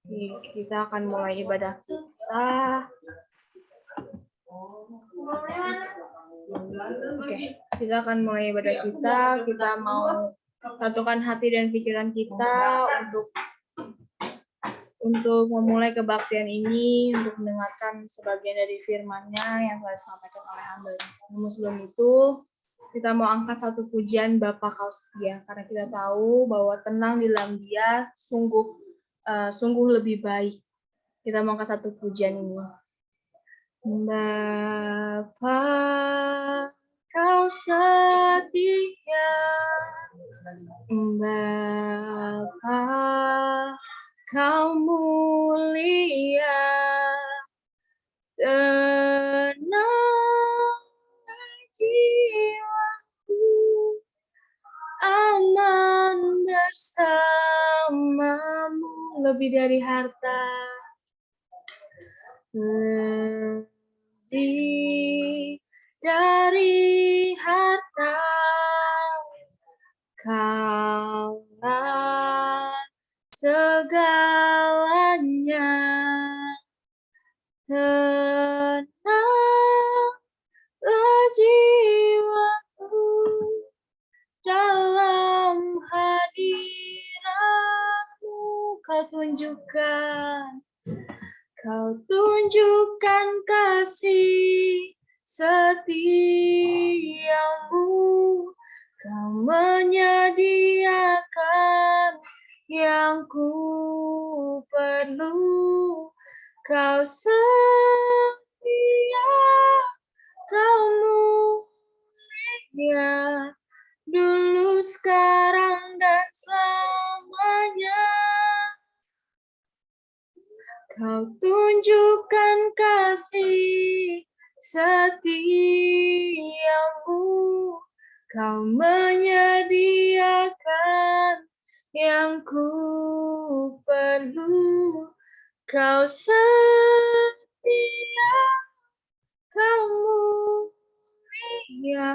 Kita akan mulai ibadah kita. Oke, kita akan mulai ibadah kita. Kita mau satukan hati dan pikiran kita untuk memulai kebaktian ini, untuk mendengarkan sebagian dari firman-Nya yang telah disampaikan oleh hamba. Namun sebelum itu, kita mau angkat satu pujian Bapa Kau Setia, karena kita tahu bahwa tenang di dalam Dia sungguh lebih baik. Kita mau angkat satu pujian ini. Bapa Kau setia, Bapa Kau mulia, tenang jiwaku, aman bersamamu, lebih dari harta, lebih dari harta, Kaulah segalanya. Tenanglah jiwaku dalam hadirat-Mu. Kau tunjukkan kasih setiamu. Kau menyediakan yang ku perlu. Kau setia, Kau mulia, dulu, sekarang, dan selamanya. Kau tunjukkan kasih setiamu. Kau menyediakan yang ku perlu. Kau setia, Kau mulia,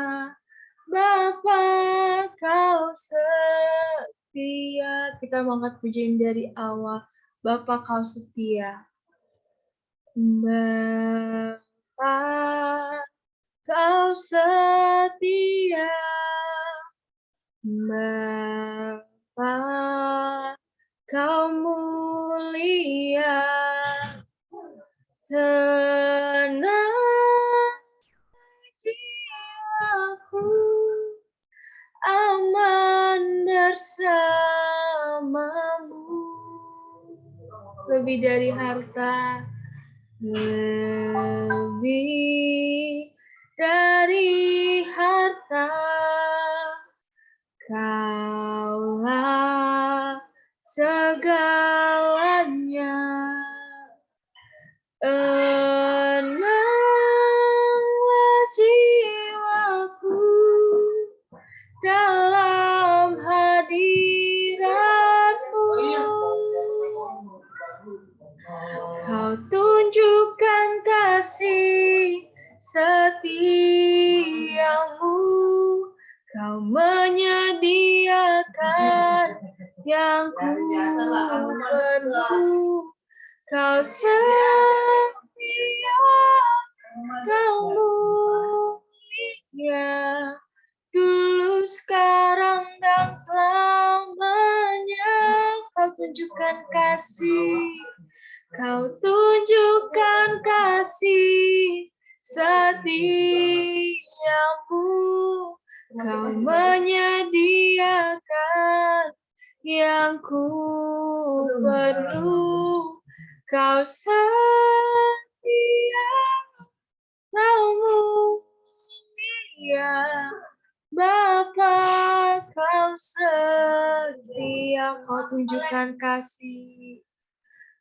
Bapa Kau setia. Kita mau angkat pujian dari awal. Bapa Kau setia. Bapa Kau setia. Bapa Kau mulia, tenang jiwaku, aman bersamamu, lebih dari harta, lebih dari harta, Kaulah segalanya. Tenanglah jiwaku dalam hadirat-Mu. Kau tunjukkan kasih setiamu. Kau menyediakan yang ku perlu. Kau setia, Kau mulia, dulu, sekarang, dan selamanya. Kau tunjukkan kasih, Kau tunjukkan kasih setiamu. Kau menyediakan yang ku perlu. Kau setia, Kau mulia, Bapa Kau setia. Kau tunjukkan kasih,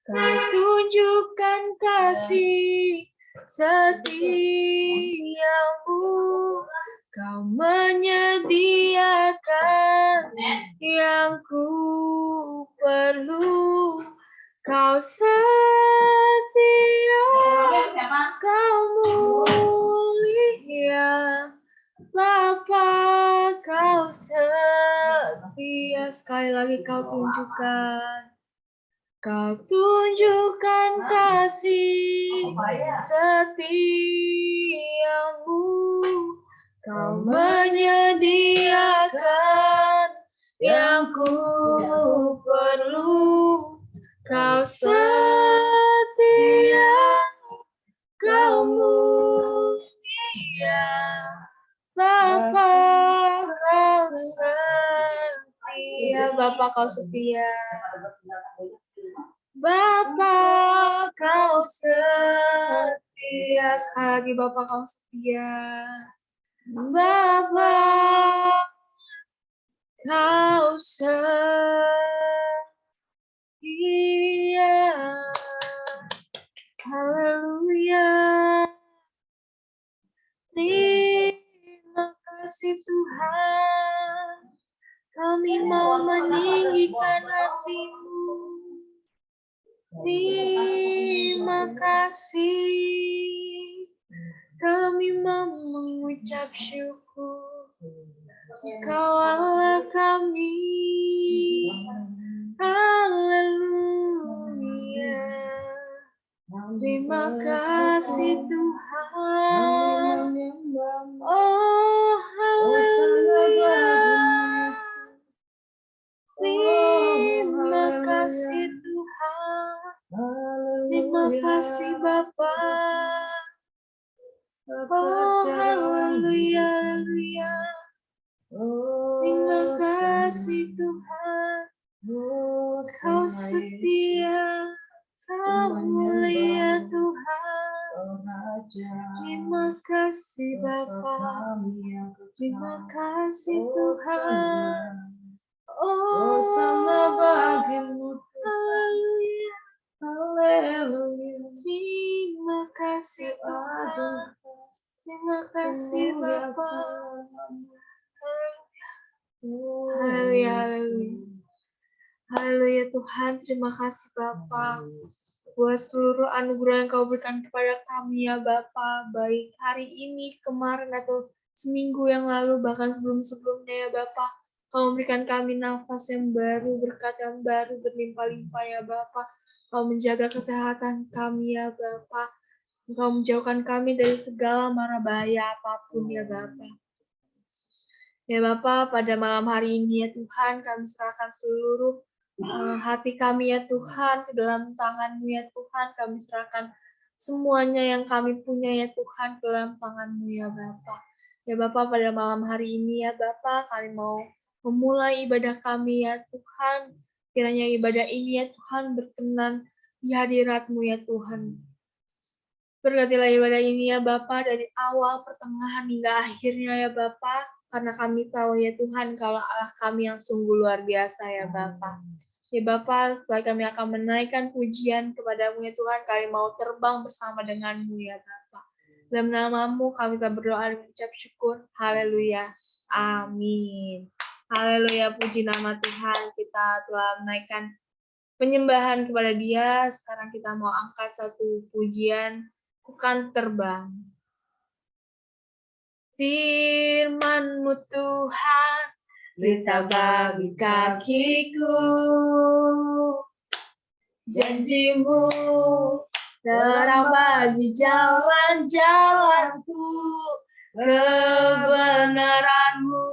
Kau tunjukkan kasih setiamu. Kau menyediakan yang ku perlu. Kau setia, Kau mulia, Bapa Kau setia. Sekali lagi Kau tunjukkan Kau tunjukkan kasih setiamu, Kau menyediakan yang ku perlu, Kau setia, Kau mulia, Bapa Kau setia, Bapa Kau setia. Bapa Kau setia, sekali lagi Bapa Kau setia. Bapa Kau setia. Haleluya. Terima kasih Tuhan. Kami mau meninggikan hati-Mu. Terima kasih. Kami mau mengucap syukur. Kau Allah kami. Haleluya. Terima kasih Tuhan. Oh, haleluya. Terima kasih Tuhan. Terima kasih Bapa. Oh, haleluya, haleluya. Terima kasih Tuhan. Kau setia, Kau mulia Tuhan. Terima kasih Bapa. Terima kasih Tuhan. Oh, sama bagimu Haleluya. Haleluya. Terima kasih Tuhan. Terima kasih Bapa. Haleluya. Haleluya Tuhan, terima kasih Bapa buat seluruh anugerah yang Kau berikan kepada kami ya Bapa, baik hari ini, kemarin atau seminggu yang lalu, bahkan sebelum-sebelumnya ya Bapa. Kau memberikan kami nafas yang baru, berkat yang baru, berlimpah-limpah ya Bapa. Kau menjaga kesehatan kami ya Bapa. Kau menjauhkan kami dari segala mara bahaya apapun ya Bapa. Ya Bapa, pada malam hari ini ya Tuhan, kami serahkan seluruh hati kami ya Tuhan, ke dalam tangan-Mu ya Tuhan, kami serahkan semuanya yang kami punya ya Tuhan, ke dalam tangan-Mu ya Bapa. Ya Bapa, pada malam hari ini ya Bapa, kami mau memulai ibadah kami ya Tuhan. Kiranya ibadah ini ya Tuhan berkenan di hadirat-Mu ya Tuhan. Berkatilah ibadah ini ya Bapa, dari awal, pertengahan, hingga akhirnya ya Bapa, karena kami tahu ya Tuhan, kalau Allah kami yang sungguh luar biasa ya Bapa. Ya Bapa, setelah kami akan menaikkan pujian kepada-Mu ya Tuhan, kami mau terbang bersama dengan-Mu ya Bapa. Dalam nama-Mu kami telah berdoa dan mengucap syukur. Haleluya. Amin. Haleluya, puji nama Tuhan. Kita telah menaikkan penyembahan kepada Dia. Sekarang kita mau angkat satu pujian, Ku kan terbang. Firman-Mu Tuhan, berita bagi kakiku, janji-Mu terang bagi jalan-jalanku, kebenaran-Mu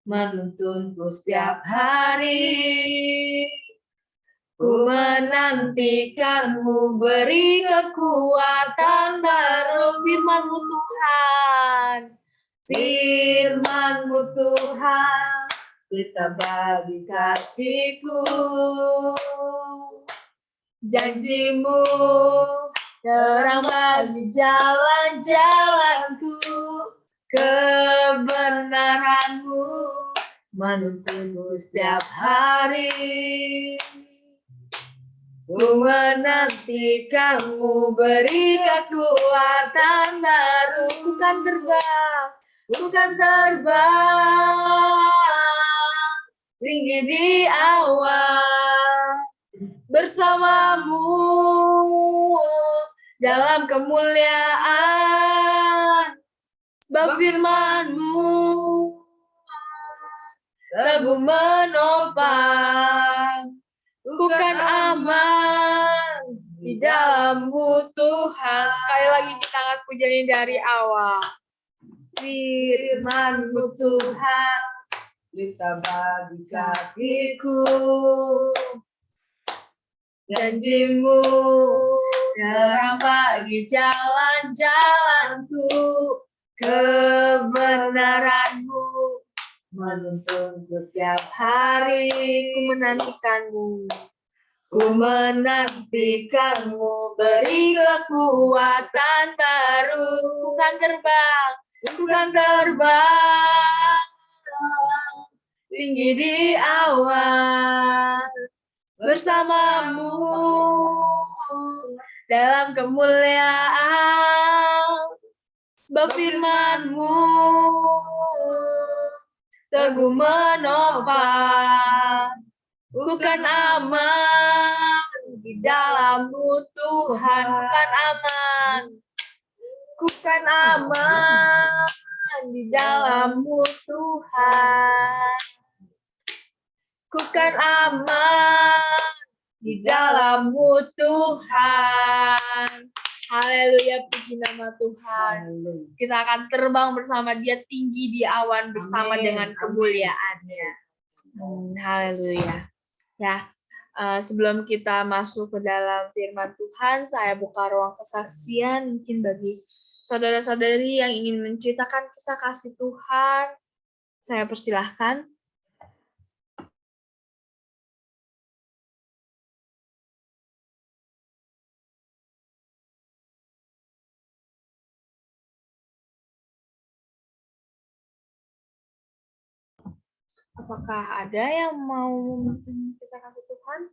menuntunku setiap hari. Ku menantikan-Mu, beri kekuatan baru. Firman-Mu Tuhan, Firman-Mu Tuhan, kita bagi kakiku, janji-Mu terang bagi jalan-jalanku, kebenaran-Mu menuntunku setiap hari. Ku menantikan-Mu, beri kekuatan baru. Ku kan terbang, ku kan terbang tinggi di awan, bersama-Mu dalam kemuliaan. Sebab firman-Mu teguh menopang, ku kan aman di dalam-Mu Tuhan. Sekali lagi kita angkat pujiannya dari awal. Firman-Mu Tuhan, Pelita bagi kakiku. janji-Mu terang bagi jalan-jalanku, kebenaran-Mu Menuntunku setiap hari. Ku menantikan-Mu, ku menantikan-Mu, beri kekuatan baru. Ku kan terbang tinggi di awan bersama-Mu dalam kemuliaan. Sebab firman-Mu teguh menopang, ku kan aman di dalam-Mu Tuhan. Ku kan aman di dalam-Mu Tuhan. Ku kan aman di dalam-Mu Tuhan. Haleluya, puji nama Tuhan. Kita akan terbang bersama Dia tinggi di awan bersama dengan kemuliaan-Nya. Haleluya. Ya, sebelum kita masuk ke dalam firman Tuhan, saya buka ruang kesaksian mungkin bagi saudara-saudari yang ingin menceritakan kisah kasih Tuhan. Saya persilahkan. Apakah ada yang mau kisah kasih Tuhan?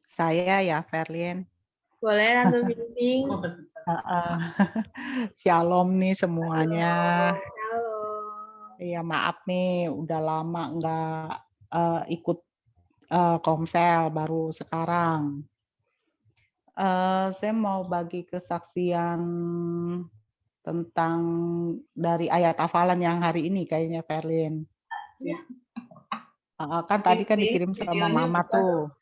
Saya ya, Ferlien. Boleh, Tante Binting. Shalom nih semuanya. Halo. Iya, maaf nih, udah lama nggak ikut komsel, baru sekarang. Saya mau bagi kesaksian tentang dari ayat hafalan yang hari ini kayaknya, Ferlien. Ya. Kan tadi kan dikirim sama Mama tuh.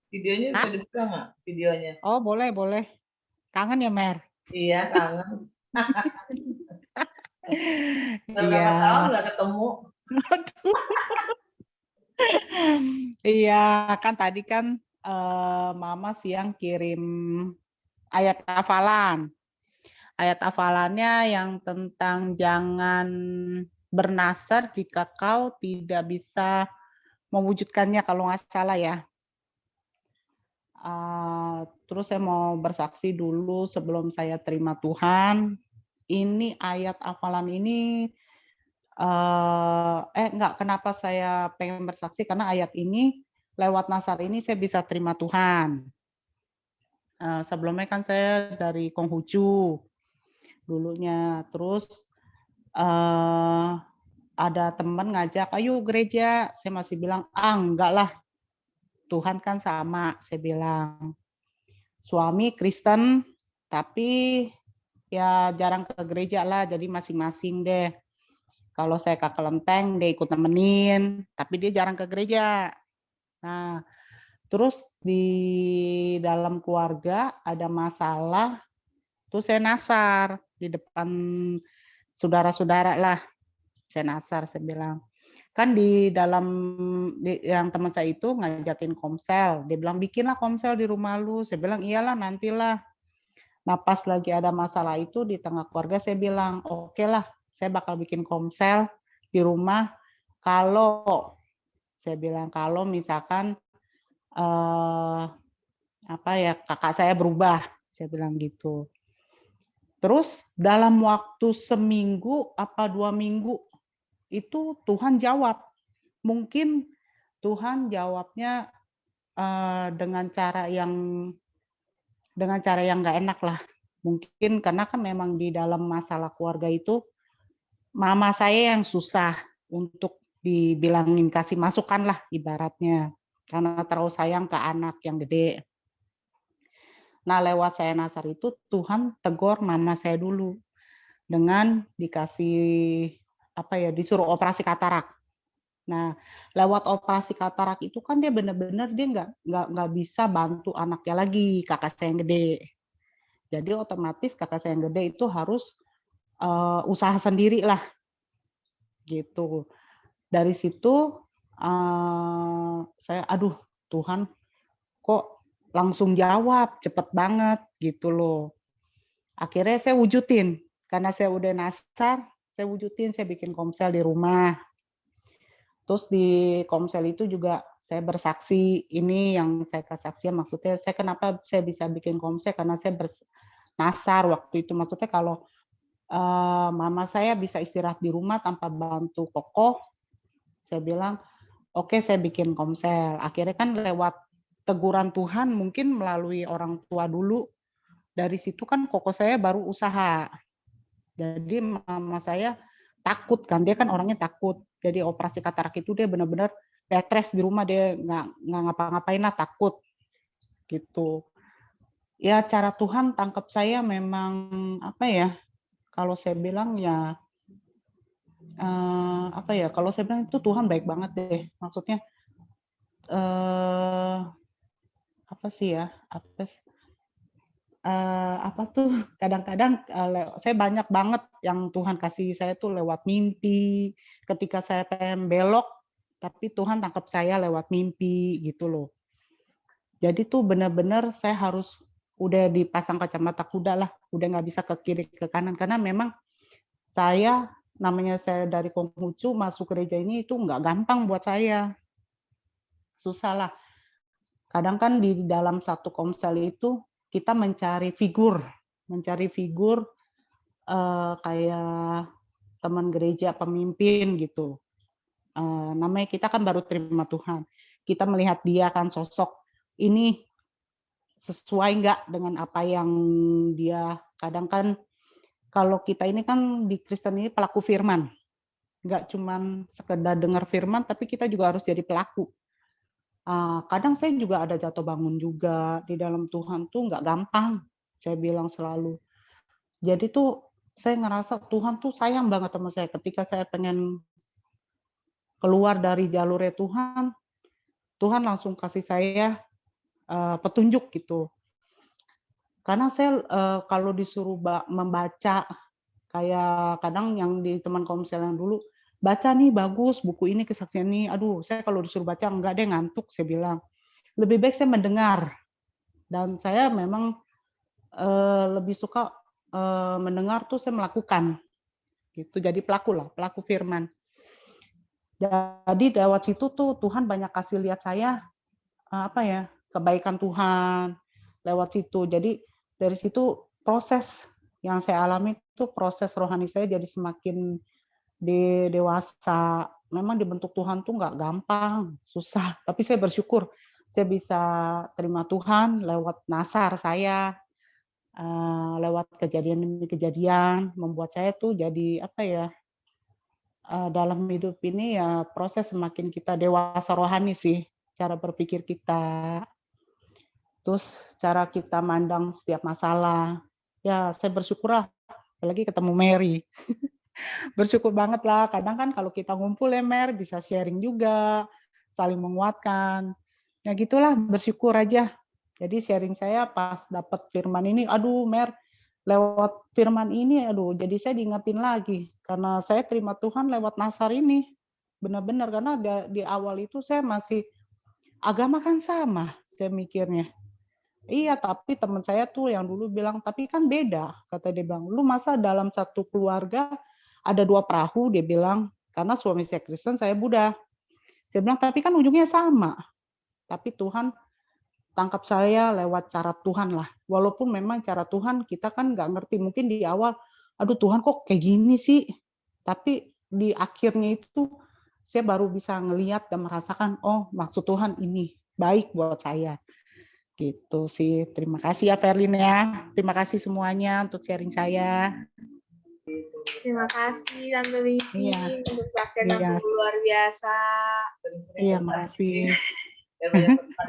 Videonya bisa dibuka nggak? Videonya. Oh, boleh. Kangen ya, Mer? Iya, kangen. Berapa Iya. tahun nggak ketemu? Iya, kan tadi kan Mama siang kirim ayat hafalan. Ayat hafalannya yang tentang jangan bernasar jika kau tidak bisa mewujudkannya, kalau nggak salah ya. Terus saya mau bersaksi dulu sebelum saya terima Tuhan. Ini ayat hafalan ini enggak, kenapa saya pengen bersaksi, karena ayat ini lewat Nasar ini saya bisa terima Tuhan. Sebelumnya kan saya dari Konghucu dulunya, terus ada teman ngajak, ayo gereja, saya masih bilang, enggak lah, Tuhan kan sama, saya bilang. Suami Kristen, tapi ya jarang ke gereja lah, jadi masing-masing deh. Kalau saya ke kelenteng, dia ikut nemenin, tapi dia jarang ke gereja. Nah, terus di dalam keluarga ada masalah, terus saya nasar di depan saudara-saudara lah. Saya nasar, saya bilang. Kan di dalam, yang teman saya itu ngajakin komsel. Dia bilang, bikinlah komsel di rumah lu. Saya bilang, iyalah nantilah. Nah, pas lagi ada masalah itu di tengah keluarga, saya bilang, oke lah, saya bakal bikin komsel di rumah. Kalau, saya bilang, kalau misalkan kakak saya berubah, saya bilang gitu. Terus dalam waktu seminggu apa 2 minggu itu Tuhan jawab. Mungkin Tuhan jawabnya dengan cara yang nggak enak lah. Mungkin karena kan memang di dalam masalah keluarga itu mama saya yang susah untuk dibilangin, kasih masukan lah ibaratnya. Karena terlalu sayang ke anak yang gede. Nah, lewat saya nasar itu Tuhan tegur mama saya dulu dengan dikasih disuruh operasi katarak. Nah, lewat operasi katarak itu kan dia benar-benar dia nggak bisa bantu anaknya lagi, kakak saya yang gede. Jadi otomatis kakak saya yang gede itu harus usaha sendiri lah, gitu. Dari situ saya, aduh Tuhan, kok langsung jawab cepet banget gitu loh. Akhirnya saya wujudin, karena saya udah nasar, saya wujudin, saya bikin komsel di rumah. Terus di komsel itu juga saya bersaksi, ini yang saya kesaksian maksudnya saya kenapa saya bisa bikin komsel karena saya nasar waktu itu, maksudnya kalau mama saya bisa istirahat di rumah tanpa bantu kokoh, saya bilang oke, saya bikin komsel. Akhirnya kan lewat teguran Tuhan mungkin melalui orang tua dulu, dari situ kan kokoh saya baru usaha. Jadi mama saya takut kan, dia kan orangnya takut. Jadi operasi katarak itu dia benar-benar petres di rumah, dia nggak ngapa-ngapain lah, takut gitu. Ya cara Tuhan tangkap saya memang apa ya? Kalau saya bilang ya apa ya? Kalau saya bilang itu Tuhan baik banget deh. Maksudnya apa sih ya? Apa tuh? Kadang-kadang saya banyak banget yang Tuhan kasih saya tuh lewat mimpi. Ketika saya pengen belok, tapi Tuhan tangkap saya lewat mimpi gitu loh. Jadi tuh benar-benar saya harus udah dipasang kacamata kuda lah, udah nggak bisa ke kiri ke kanan karena memang saya namanya saya dari Konghucu masuk gereja ini itu nggak gampang buat saya, susah lah. Kadang kan di dalam satu komsel itu kita mencari figur kayak teman gereja, pemimpin gitu. Namanya kita kan baru terima Tuhan. Kita melihat dia kan sosok ini sesuai nggak dengan apa yang dia, kadang kan kalau kita ini kan di Kristen ini pelaku firman. Nggak cuman sekedar dengar firman, tapi kita juga harus jadi pelaku. Kadang saya juga ada jatuh bangun juga di dalam Tuhan tuh nggak gampang, saya bilang selalu. Jadi tuh saya ngerasa Tuhan tuh sayang banget sama saya ketika saya pengen keluar dari jalurnya Tuhan, Tuhan langsung kasih saya petunjuk gitu. Karena saya kalau disuruh membaca kayak kadang yang di teman komsel yang dulu, baca nih bagus buku ini kesaksian nih, aduh saya kalau disuruh baca enggak deh ngantuk saya bilang. Lebih baik saya mendengar dan saya memang lebih suka mendengar tuh saya melakukan gitu, jadi pelaku lah, pelaku firman. Jadi lewat situ tuh Tuhan banyak kasih lihat saya apa ya, kebaikan Tuhan lewat situ. Jadi dari situ proses yang saya alami itu proses rohani saya jadi semakin dewasa. Memang dibentuk Tuhan tuh nggak gampang, susah. Tapi saya bersyukur saya bisa terima Tuhan lewat nasar saya, lewat kejadian demi kejadian, membuat saya tuh jadi apa ya, dalam hidup ini ya proses semakin kita dewasa rohani sih, cara berpikir kita, terus cara kita mandang setiap masalah. Ya saya bersyukurlah, apalagi ketemu Mary. Bersyukur banget lah, kadang kan kalau kita ngumpul ya Mer, bisa sharing juga, saling menguatkan. Ya gitulah, bersyukur aja. Jadi sharing saya pas dapat firman ini, aduh Mer, lewat firman ini, aduh jadi saya diingetin lagi. Karena saya terima Tuhan lewat nasar ini. Benar-benar, karena di awal itu saya masih, agama kan sama, saya mikirnya. Iya, tapi teman saya tuh yang dulu bilang, tapi kan beda, kata dia bilang, lu masa dalam satu keluarga ada 2 perahu, dia bilang, karena suami saya Kristen, saya Buddha. Saya bilang, tapi kan ujungnya sama. Tapi Tuhan tangkap saya lewat cara Tuhan lah. Walaupun memang cara Tuhan kita kan nggak ngerti. Mungkin di awal, aduh Tuhan kok kayak gini sih. Tapi di akhirnya itu saya baru bisa ngelihat dan merasakan, oh maksud Tuhan ini baik buat saya. Gitu sih. Terima kasih ya Perlin ya. Terima kasih semuanya untuk sharing saya. Terima kasih Tante Livi Iya. untuk kesaksian yang Iya. sungguh luar biasa. Sering-sering Iya, berbagi. makasih. Biar banyak berkat.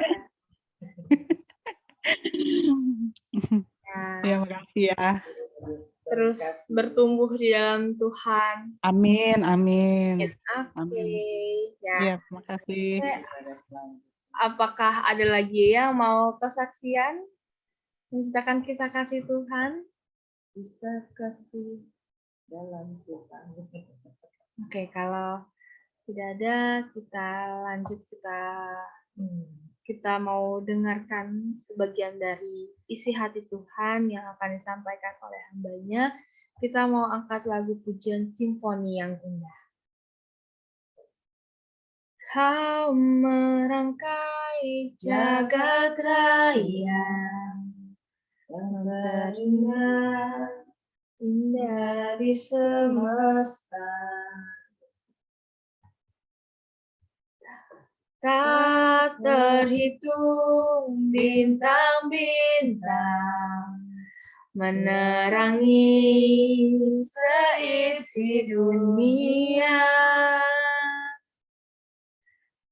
Nah, Iya, makasih ya. terus bertumbuh di dalam Tuhan. Amin, amin. Oke. Amin. Ya. Iya, terima kasih. Apakah ada lagi yang mau kesaksian? Menceritakan kisah kasih Tuhan? Bisa kasih dalam Tuhan. Oke, kalau tidak ada, kita lanjut. Kita mau dengarkan sebagian dari isi hati Tuhan yang akan disampaikan oleh hambanya. Kita mau angkat lagu pujian simfoni yang indah. Kau merangkai jagat raya yang terindah, indah di semesta. Tak terhitung bintang-bintang menerangi seisi dunia.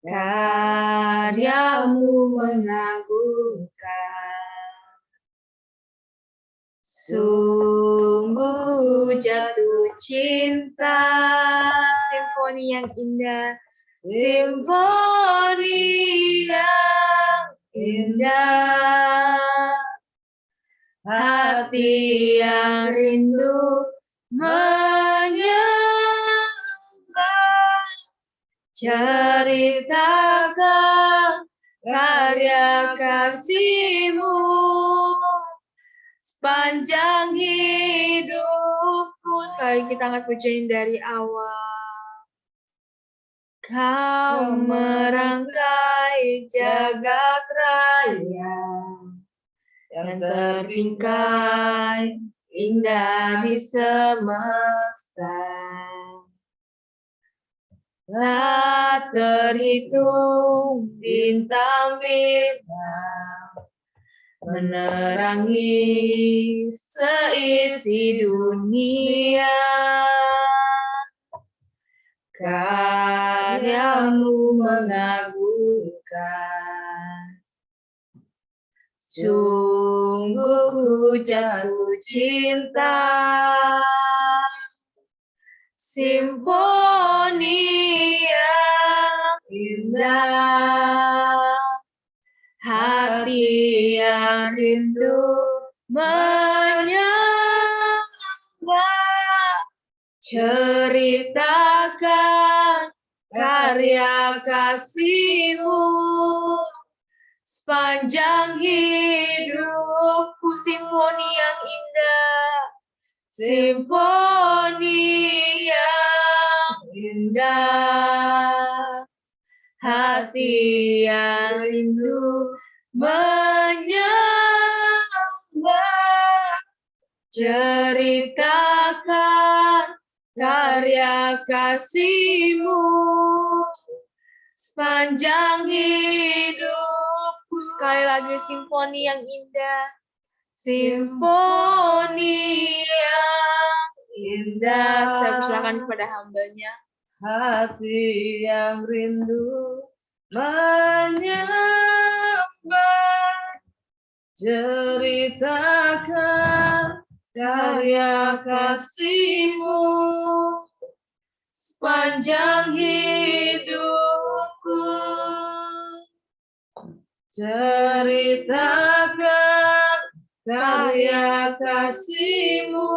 Karyamu mengagumkan, sungguh jatuh cinta. Simfoni yang indah, simfoni yang indah, hati yang rindu menyembah, ceritakan karya kasih-Mu sepanjang hidupku. Sekali kita angkat pujian dari awal. Kau merangkai jagat raya yang terbingkai indah di semesta. Tak terhitung bintang-bintang menerangi seisi dunia. Karyamu mengagumkan, sungguh ku jatuh cinta. Simfoni yang indah, hati yang rindu menyembah, ceritakan karya kasih-Mu sepanjang hidupku. Simfoni yang indah, simfoni yang indah, hati yang rindu menyembah, ceritakan karya kasih-Mu sepanjang hidupku. Sekali lagi, simfoni yang indah, simfoni yang indah. Saya persilakan kepada hambanya. Hati yang rindu menyembah, ceritakan karya kasih-Mu sepanjang hidupku. Ceritakan karya kasih-Mu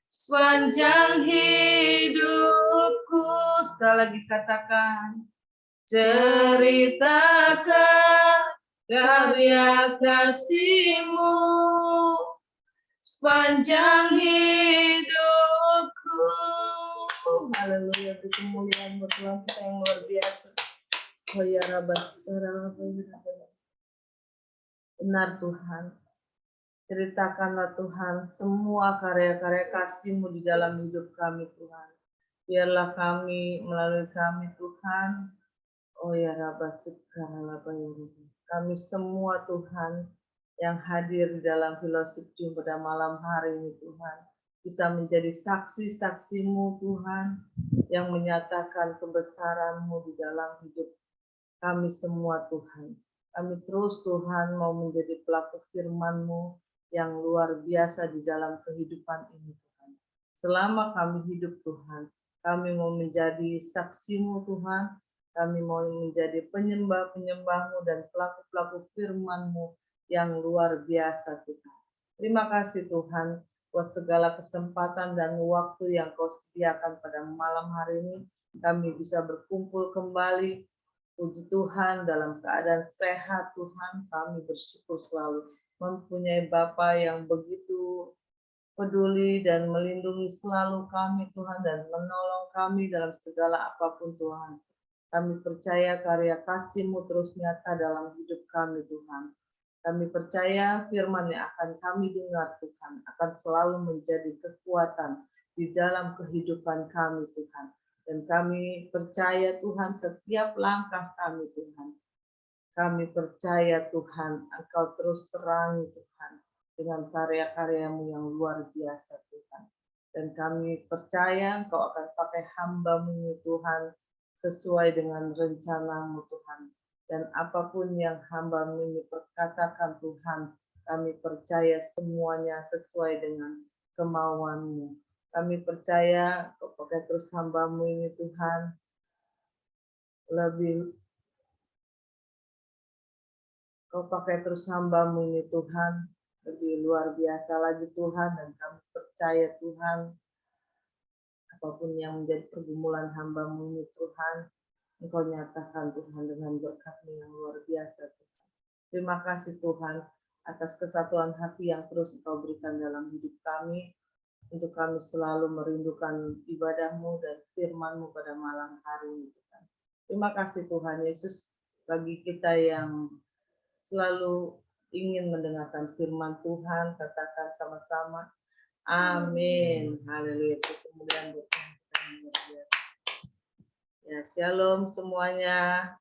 sepanjang hidupku. Sekali lagi katakan, ceritakan karya kasih-Mu sepanjang hidupku. Haleluya, itu kemuliaan buat Tuhan kita yang luar biasa. Oh ya Rabbah, benar Tuhan. Ceritakanlah Tuhan semua karya-karya kasih-Mu di dalam hidup kami Tuhan. Biarlah kami, melalui kami Tuhan, oh ya Rabbah, sekarang kami semua Tuhan yang hadir di dalam fellowship Zoom pada malam hari ini Tuhan, bisa menjadi saksi-saksi-Mu Tuhan, yang menyatakan kebesaran-Mu di dalam hidup kami semua Tuhan. Kami terus Tuhan mau menjadi pelaku firman-Mu yang luar biasa di dalam kehidupan ini Tuhan. Selama kami hidup Tuhan, Kami mau menjadi saksi-Mu Tuhan. Kami mau menjadi penyembah-penyembah-Mu dan pelaku-pelaku firman-Mu yang luar biasa Tuhan. Terima kasih Tuhan buat segala kesempatan dan waktu yang Kau sediakan pada malam hari ini. Kami bisa berkumpul kembali. Puji Tuhan, dalam keadaan sehat Tuhan, kami bersyukur selalu mempunyai Bapa yang begitu peduli dan melindungi selalu kami Tuhan dan menolong kami dalam segala apapun Tuhan. Kami percaya karya kasih-Mu terus nyata dalam hidup kami Tuhan. Kami percaya firman yang akan kami dengar Tuhan akan selalu menjadi kekuatan di dalam kehidupan kami Tuhan. Dan kami percaya Tuhan setiap langkah kami Tuhan. Kami percaya Tuhan Engkau terus terangi Tuhan dengan karya-karya-Mu yang luar biasa Tuhan. Dan kami percaya Engkau akan pakai hamba-Mu Tuhan sesuai dengan rencana-Mu Tuhan. Dan apapun yang hamba-Mu ini perkatakan Tuhan, kami percaya semuanya sesuai dengan kemauan-Mu. Kami percaya Kau pakai terus hamba-Mu ini Tuhan, Kau pakai terus hamba-Mu ini Tuhan, lebih luar biasa lagi Tuhan, dan kami percaya Tuhan, apapun yang menjadi pergumulan hamba-Mu ini Tuhan, Engkau nyatakan Tuhan dengan berkat-Mu yang luar biasa Tuhan. Terima kasih Tuhan atas kesatuan hati yang terus Engkau berikan dalam hidup kami, untuk kami selalu merindukan ibadah-Mu dan firman-Mu pada malam hari ini Tuhan. Terima kasih Tuhan Yesus, bagi kita yang selalu ingin mendengarkan firman Tuhan, katakan sama-sama, amin. Haleluya. Kemudian ya, shalom semuanya.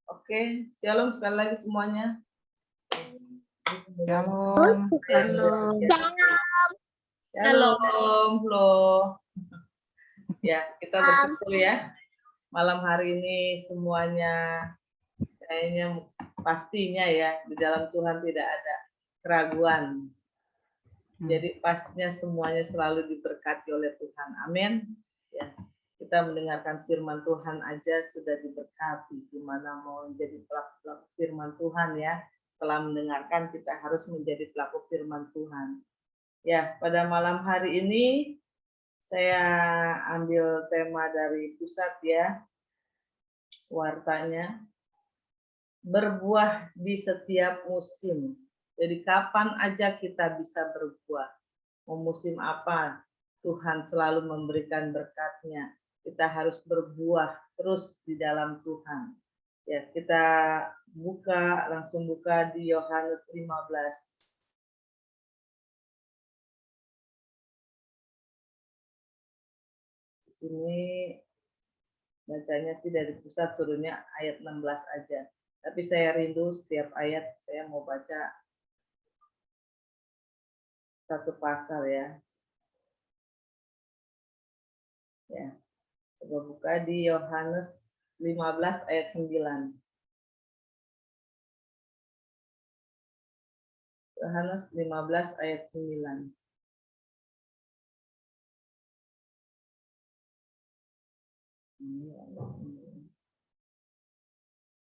Oke, shalom sekali lagi semuanya. Shalom. Shalom, Flo. Ya, kita bersyukur ya. Malam hari ini semuanya kayaknya pastinya ya, di dalam Tuhan tidak ada keraguan. Jadi pastinya semuanya selalu diberkati oleh Tuhan. Amin. Ya, kita mendengarkan firman Tuhan aja sudah diberkati. Gimana mau menjadi pelaku firman Tuhan ya. Setelah mendengarkan kita harus menjadi pelaku firman Tuhan. Ya, pada malam hari ini saya ambil tema dari pusat ya, wartanya. Berbuah di setiap musim. Jadi kapan aja kita bisa berbuah. Mau musim apa, Tuhan selalu memberikan berkat-Nya. Kita harus berbuah terus di dalam Tuhan. Ya, kita langsung buka di Yohanes 15. Di sini bacanya sih dari pusat, suruhnya ayat 16 aja. Tapi saya rindu setiap ayat saya mau baca satu pasal ya. Ya. Coba buka di Yohanes 15 ayat 9. Yohanes 15 ayat 9.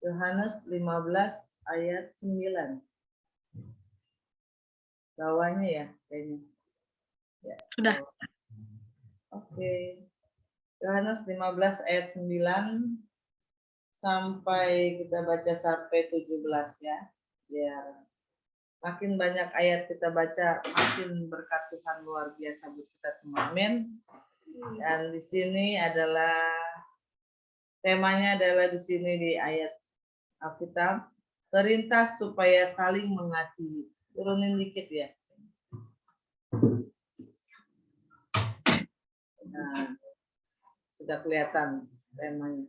Yohanes 15 ayat 9. Bawahnya ya kayaknya. Ya. Sudah. Oke. Yohanes 15 ayat 9 sampai kita baca sampai 17 ya. Biar makin banyak ayat kita baca, makin berkat Tuhan luar biasa buat kita semua. Amin. Dan di sini adalah temanya adalah di sini di ayat Alkitab, perintah supaya saling mengasihi. Turunin dikit ya. Nah, sudah kelihatan temanya.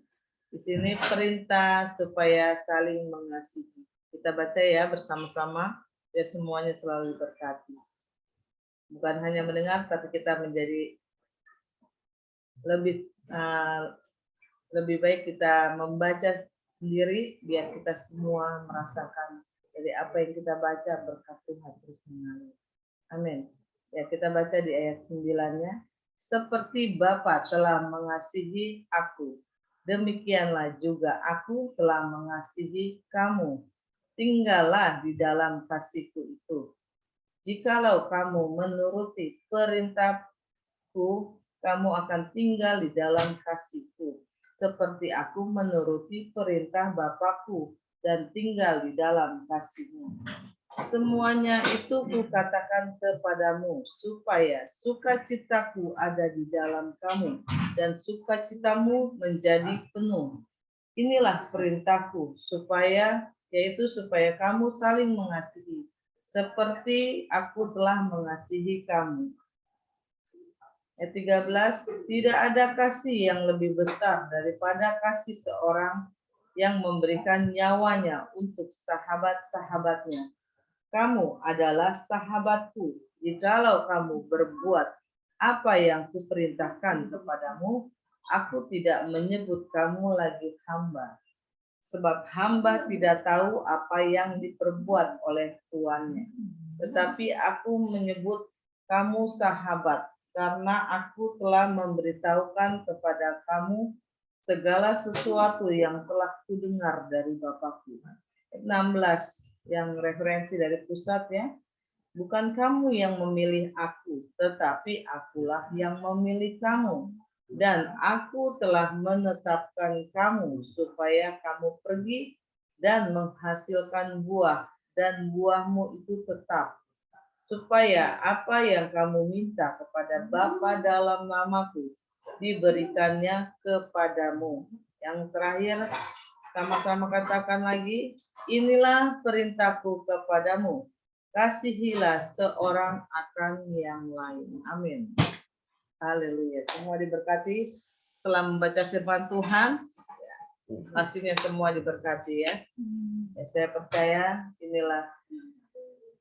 Di sini perintah supaya saling mengasihi. Kita baca ya bersama-sama biar semuanya selalu diberkati. Bukan hanya mendengar, tapi kita menjadi lebih baik kita membaca sendiri biar kita semua merasakan Jadi apa yang kita baca berkat Tuhan terus mengalir. Amin. Ya, kita baca di ayat 9-nya. Seperti Bapa telah mengasihi aku, demikianlah juga aku telah mengasihi kamu. Tinggallah di dalam kasihku itu. Jikalau kamu menuruti perintahku, kamu akan tinggal di dalam kasihku. Seperti aku menuruti perintah Bapakku dan tinggal di dalam kasihmu. Semuanya itu kukatakan kepadamu, supaya sukacitaku ada di dalam kamu, dan sukacitamu menjadi penuh. Inilah perintahku, yaitu supaya kamu saling mengasihi, seperti aku telah mengasihi kamu. Ayat 13, tidak ada kasih yang lebih besar daripada kasih seorang yang memberikan nyawanya untuk sahabat-sahabatnya. Kamu adalah sahabatku, jikalau kamu berbuat apa yang kuperintahkan kepadamu. Aku tidak menyebut kamu lagi hamba, sebab hamba tidak tahu apa yang diperbuat oleh tuannya. Tetapi aku menyebut kamu sahabat, karena aku telah memberitahukan kepada kamu segala sesuatu yang telah kudengar dari Bapakku. 16 yang referensi dari pusat ya. Bukan kamu yang memilih aku, tetapi akulah yang memilih kamu. Dan aku telah menetapkan kamu supaya kamu pergi dan menghasilkan buah, dan buahmu itu tetap. Supaya apa yang kamu minta kepada Bapa dalam namaku, diberikannya kepadamu. Yang terakhir, sama-sama katakan lagi, inilah perintahku kepadamu, kasihilah seorang akan yang lain. Amin. Haleluya. Semua diberkati. Setelah membaca firman Tuhan, pastinya semua diberkati ya. Saya percaya inilah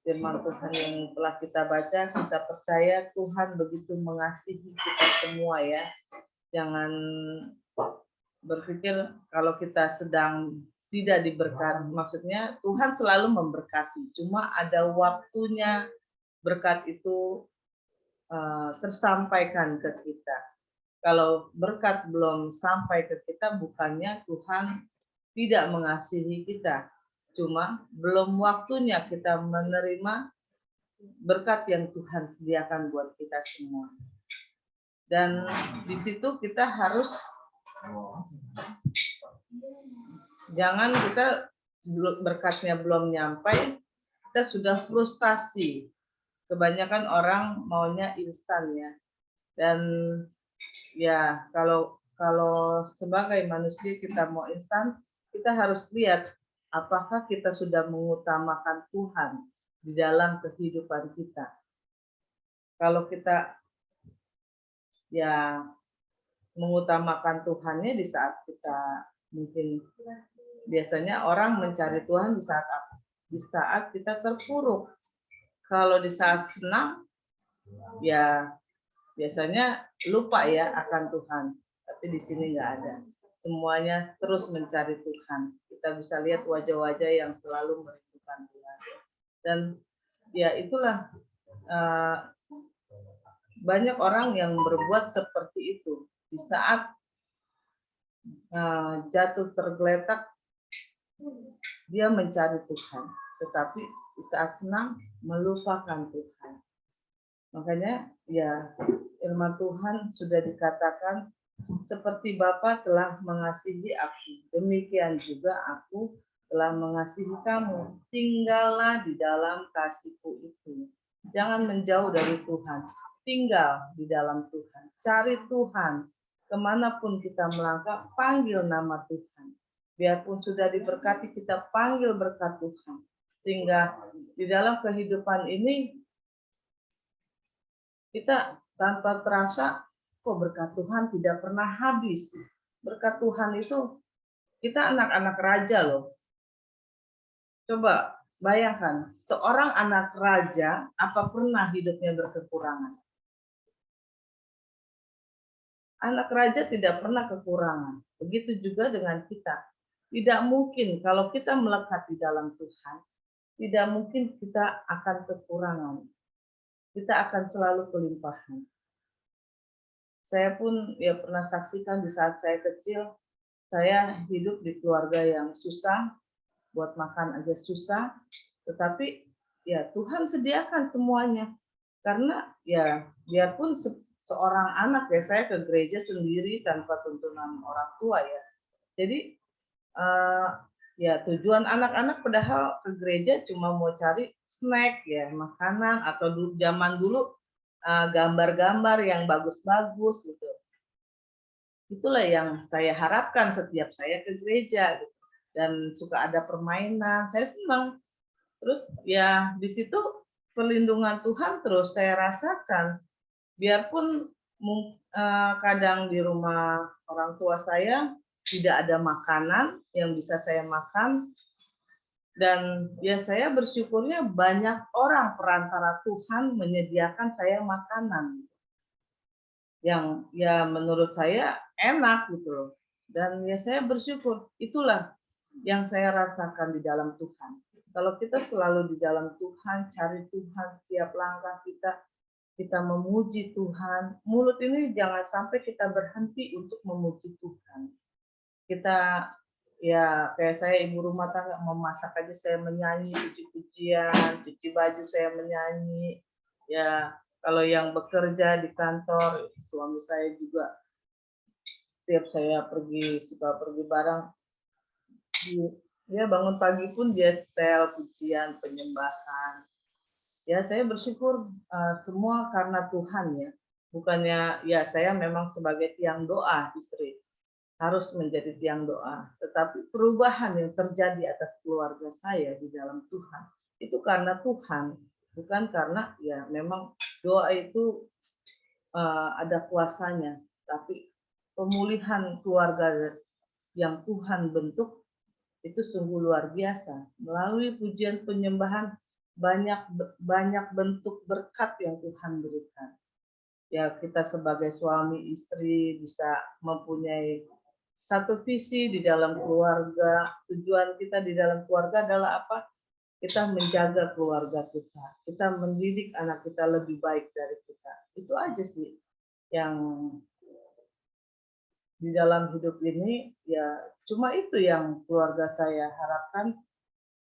firman Tuhan yang telah kita baca. Kita percaya Tuhan begitu mengasihi kita semua ya. Jangan berpikir kalau kita sedang tidak diberkati, maksudnya Tuhan selalu memberkati, cuma ada waktunya berkat itu tersampaikan ke kita. Kalau berkat belum sampai ke kita, bukannya Tuhan tidak mengasihi kita, cuma belum waktunya kita menerima berkat yang Tuhan sediakan buat kita semua. Dan di situ kita harus jangan kita berkatnya belum nyampe, kita sudah frustasi. Kebanyakan orang maunya instan ya. Dan ya kalau sebagai manusia kita mau instan, kita harus lihat apakah kita sudah mengutamakan Tuhan di dalam kehidupan kita. Kalau kita ya mengutamakan Tuhannya di saat kita mungkin biasanya orang mencari Tuhan di saat kita terpuruk. Kalau di saat senang ya biasanya lupa ya akan Tuhan. Tapi di sini nggak ada. Semuanya terus mencari Tuhan. Kita bisa lihat wajah-wajah yang selalu merindukan Tuhan. Dan ya itulah banyak orang yang berbuat seperti itu. Di saat jatuh tergeletak, dia mencari Tuhan. Tetapi di saat senang, melupakan Tuhan. Makanya ya firman Tuhan sudah dikatakan, seperti Bapa telah mengasihi aku, demikian juga aku telah mengasihi kamu. Tinggallah di dalam kasihku itu. Jangan menjauh dari Tuhan. Tinggal di dalam Tuhan. Cari Tuhan. Kemanapun kita melangkah, panggil nama Tuhan. Biarpun sudah diberkati, kita panggil berkat Tuhan. Sehingga di dalam kehidupan ini, kita tanpa terasa, kok berkat Tuhan tidak pernah habis. Berkat Tuhan itu, kita anak-anak raja loh. Coba bayangkan, seorang anak raja, apa pernah hidupnya berkekurangan? Anak raja tidak pernah kekurangan. Begitu juga dengan kita. Tidak mungkin kalau kita melekat di dalam Tuhan, tidak mungkin kita akan kekurangan. Kita akan selalu kelimpahan. Saya pun ya pernah saksikan di saat saya kecil, saya hidup di keluarga yang susah, buat makan aja susah, tetapi ya Tuhan sediakan semuanya. Karena ya biarpun seorang anak ya, saya ke gereja sendiri tanpa tuntunan orang tua ya. Jadi ya tujuan anak-anak padahal ke gereja cuma mau cari snack ya, makanan, atau zaman dulu gambar-gambar yang bagus-bagus gitu. Itulah yang saya harapkan setiap saya ke gereja gitu. Dan suka ada permainan, saya senang. Terus ya di situ perlindungan Tuhan terus saya rasakan. Biarpun kadang di rumah orang tua saya tidak ada makanan yang bisa saya makan, dan ya saya bersyukurnya banyak orang perantara Tuhan menyediakan saya makanan yang ya menurut saya enak gitu loh. Dan ya saya bersyukur, itulah yang saya rasakan di dalam Tuhan. Kalau kita selalu di dalam Tuhan, cari Tuhan setiap langkah kita memuji Tuhan. Mulut ini jangan sampai kita berhenti untuk memuji Tuhan. Kita ya kayak saya ibu rumah tangga, memasak aja saya menyanyi puji-pujian, cuci baju saya menyanyi. Ya kalau yang bekerja di kantor, suami saya juga setiap saya suka pergi bareng, ya bangun pagi pun dia setel pujian penyembahan. Ya saya bersyukur semua karena Tuhan ya. Bukannya ya saya memang sebagai tiang doa istri harus menjadi tiang doa, tetapi perubahan yang terjadi atas keluarga saya di dalam Tuhan itu karena Tuhan, bukan karena ya memang doa itu ada kuasanya, tapi pemulihan keluarga yang Tuhan bentuk itu sungguh luar biasa. Melalui pujian penyembahan banyak bentuk berkat yang Tuhan berikan. Ya kita sebagai suami istri bisa mempunyai satu visi di dalam keluarga. Tujuan kita di dalam keluarga adalah apa? Kita menjaga keluarga kita. Kita mendidik anak kita lebih baik dari kita. Itu aja sih yang di dalam hidup ini, ya cuma itu yang keluarga saya harapkan,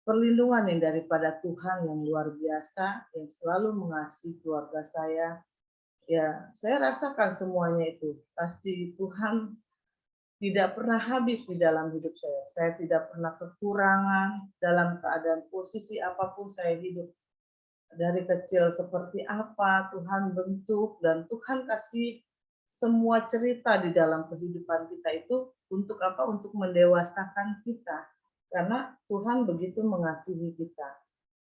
perlindungan yang daripada Tuhan yang luar biasa, yang selalu mengasihi keluarga saya. Ya, saya rasakan semuanya itu. Kasih Tuhan tidak pernah habis di dalam hidup saya. Saya tidak pernah kekurangan dalam keadaan posisi apapun saya hidup. Dari kecil seperti apa, Tuhan bentuk, dan Tuhan kasih semua cerita di dalam kehidupan kita itu untuk apa? Untuk mendewasakan kita. Karena Tuhan begitu mengasihi kita.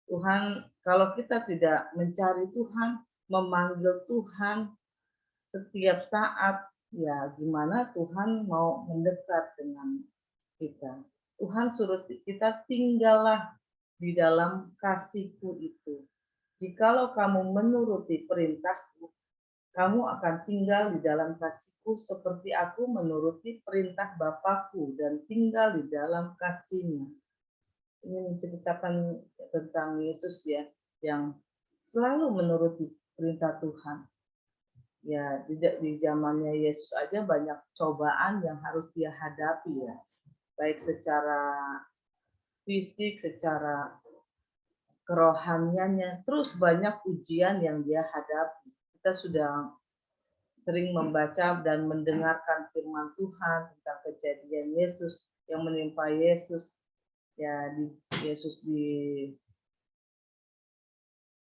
Tuhan, kalau kita tidak mencari Tuhan, memanggil Tuhan setiap saat, ya gimana Tuhan mau mendekat dengan kita. Tuhan suruh kita tinggallah di dalam kasih-Ku itu. Jikalau kamu menuruti perintah-Ku, kamu akan tinggal di dalam kasih-Ku seperti aku menuruti perintah Bapa-Ku dan tinggal di dalam kasih-Nya. Ini menceritakan tentang Yesus ya, yang selalu menuruti perintah Tuhan. Ya di zamannya Yesus aja banyak cobaan yang harus dia hadapi ya, baik secara fisik, secara kerohaniannya, terus banyak ujian yang dia hadapi. Kita sudah sering membaca dan mendengarkan firman Tuhan tentang kejadian Yesus yang menimpa Yesus. Ya, Yesus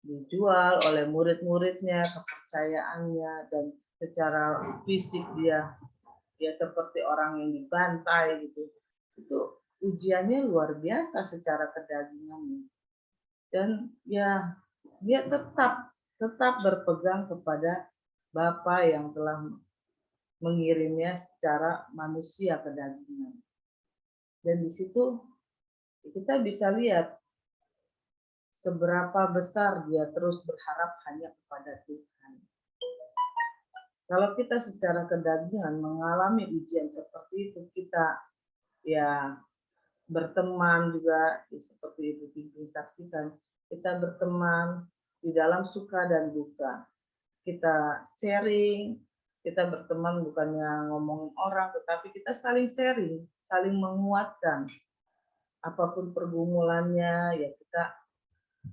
dijual oleh murid-muridnya, kepercayaannya, dan secara fisik dia seperti orang yang dibantai gitu. Itu ujiannya luar biasa secara kedagingannya. Dan ya dia tetap berpegang kepada Bapa yang telah mengirimnya secara manusia kedagingan. Dan di situ kita bisa lihat seberapa besar dia terus berharap hanya kepada Tuhan. Kalau kita secara kedagingan mengalami ujian seperti itu, kita ya berteman juga, seperti Ibu Pimpin saksikan, kita berteman di dalam suka dan duka. Kita sharing, kita berteman bukannya ngomongin orang, tetapi kita saling sharing, saling menguatkan. Apapun pergumulannya, ya kita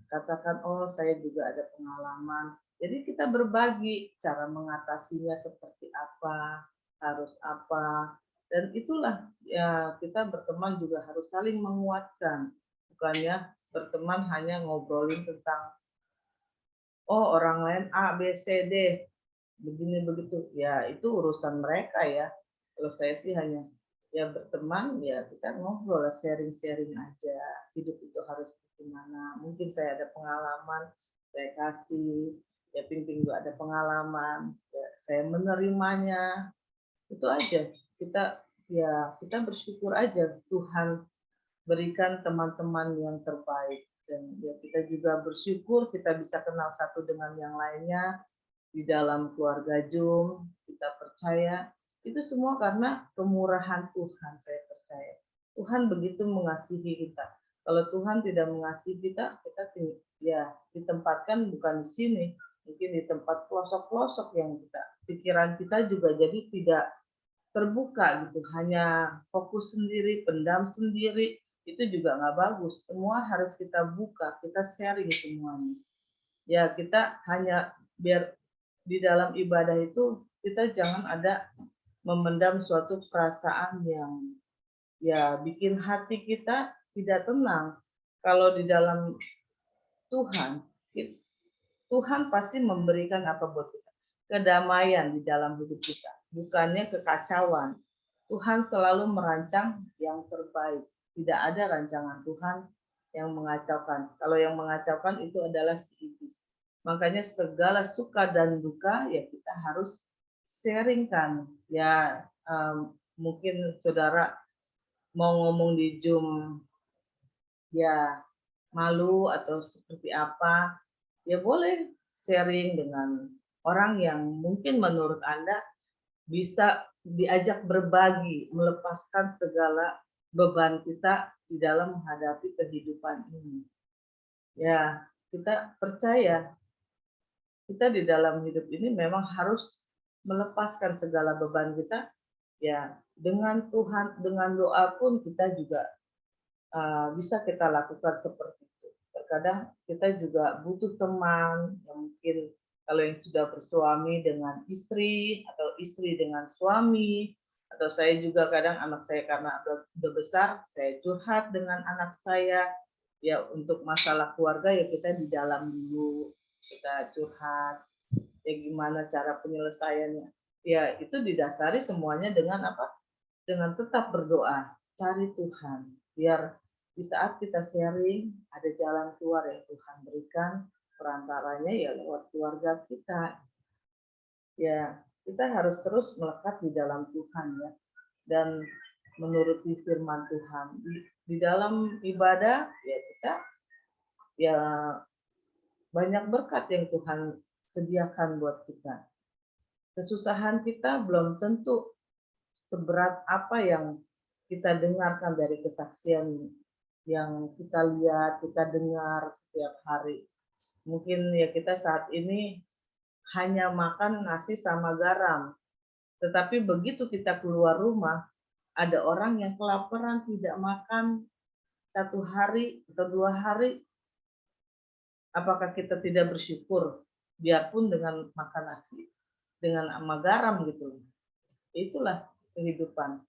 katakan, oh saya juga ada pengalaman. Jadi kita berbagi cara mengatasinya seperti apa, harus apa. Dan itulah ya, kita berteman juga harus saling menguatkan. Bukannya berteman hanya ngobrolin tentang, oh orang lain A, B, C, D, begini begitu. Ya itu urusan mereka ya. Kalau saya sih hanya ya berteman, ya kita ngobrol, sharing-sharing aja. Hidup itu harus gimana. Mungkin saya ada pengalaman, saya kasih. Ya Pimpin juga ada pengalaman, ya, saya menerimanya. Itu aja. Kita bersyukur aja Tuhan berikan teman-teman yang terbaik. Dan ya kita juga bersyukur kita bisa kenal satu dengan yang lainnya di dalam keluarga Jum. Kita percaya itu semua karena kemurahan Tuhan, saya percaya. Tuhan begitu mengasihi kita. Kalau Tuhan tidak mengasihi kita ya ditempatkan bukan di sini, mungkin di tempat pelosok-pelosok yang pikiran kita juga jadi tidak terbuka gitu, hanya fokus sendiri, pendam sendiri, itu juga nggak bagus. Semua harus kita buka, kita sharing semuanya. Ya kita hanya biar di dalam ibadah itu kita jangan ada memendam suatu perasaan yang ya bikin hati kita tidak tenang. Kalau di dalam Tuhan, Tuhan pasti memberikan apa buat kita? Kedamaian di dalam hidup kita, bukannya kekacauan. Tuhan selalu merancang yang terbaik. Tidak ada rancangan Tuhan yang mengacaukan. Kalau yang mengacaukan itu adalah si iblis. Makanya segala suka dan duka ya kita harus sharingkan. Ya mungkin saudara mau ngomong di Zoom ya malu atau seperti apa, ya boleh sharing dengan orang yang mungkin menurut Anda bisa diajak berbagi, melepaskan segala beban kita di dalam menghadapi kehidupan ini. Ya, kita percaya kita di dalam hidup ini memang harus melepaskan segala beban kita. Ya, dengan Tuhan, dengan doa pun kita juga bisa kita lakukan seperti itu. Terkadang kita juga butuh teman yang mungkin kalau yang sudah bersuami dengan istri atau istri dengan suami, atau saya juga kadang anak saya karena udah besar, saya curhat dengan anak saya. Ya untuk masalah keluarga ya kita di dalam dulu, kita curhat. Ya gimana cara penyelesaiannya? Ya itu didasari semuanya dengan apa? Dengan tetap berdoa, cari Tuhan. Biar di saat kita sharing ada jalan keluar yang Tuhan berikan, perantaranya ya lewat keluarga kita. Ya, kita harus terus melekat di dalam Tuhan ya, dan menuruti firman Tuhan. Di dalam ibadah ya kita ya banyak berkat yang Tuhan sediakan buat kita. Kesusahan kita belum tentu seberat apa yang kita dengarkan dari kesaksian yang kita lihat, kita dengar setiap hari. Mungkin ya kita saat ini hanya makan nasi sama garam. Tetapi begitu kita keluar rumah, ada orang yang kelaparan tidak makan 1 hari atau 2 hari. Apakah kita tidak bersyukur? Biarpun dengan makan nasi, dengan sama garam gitu. Itulah kehidupan.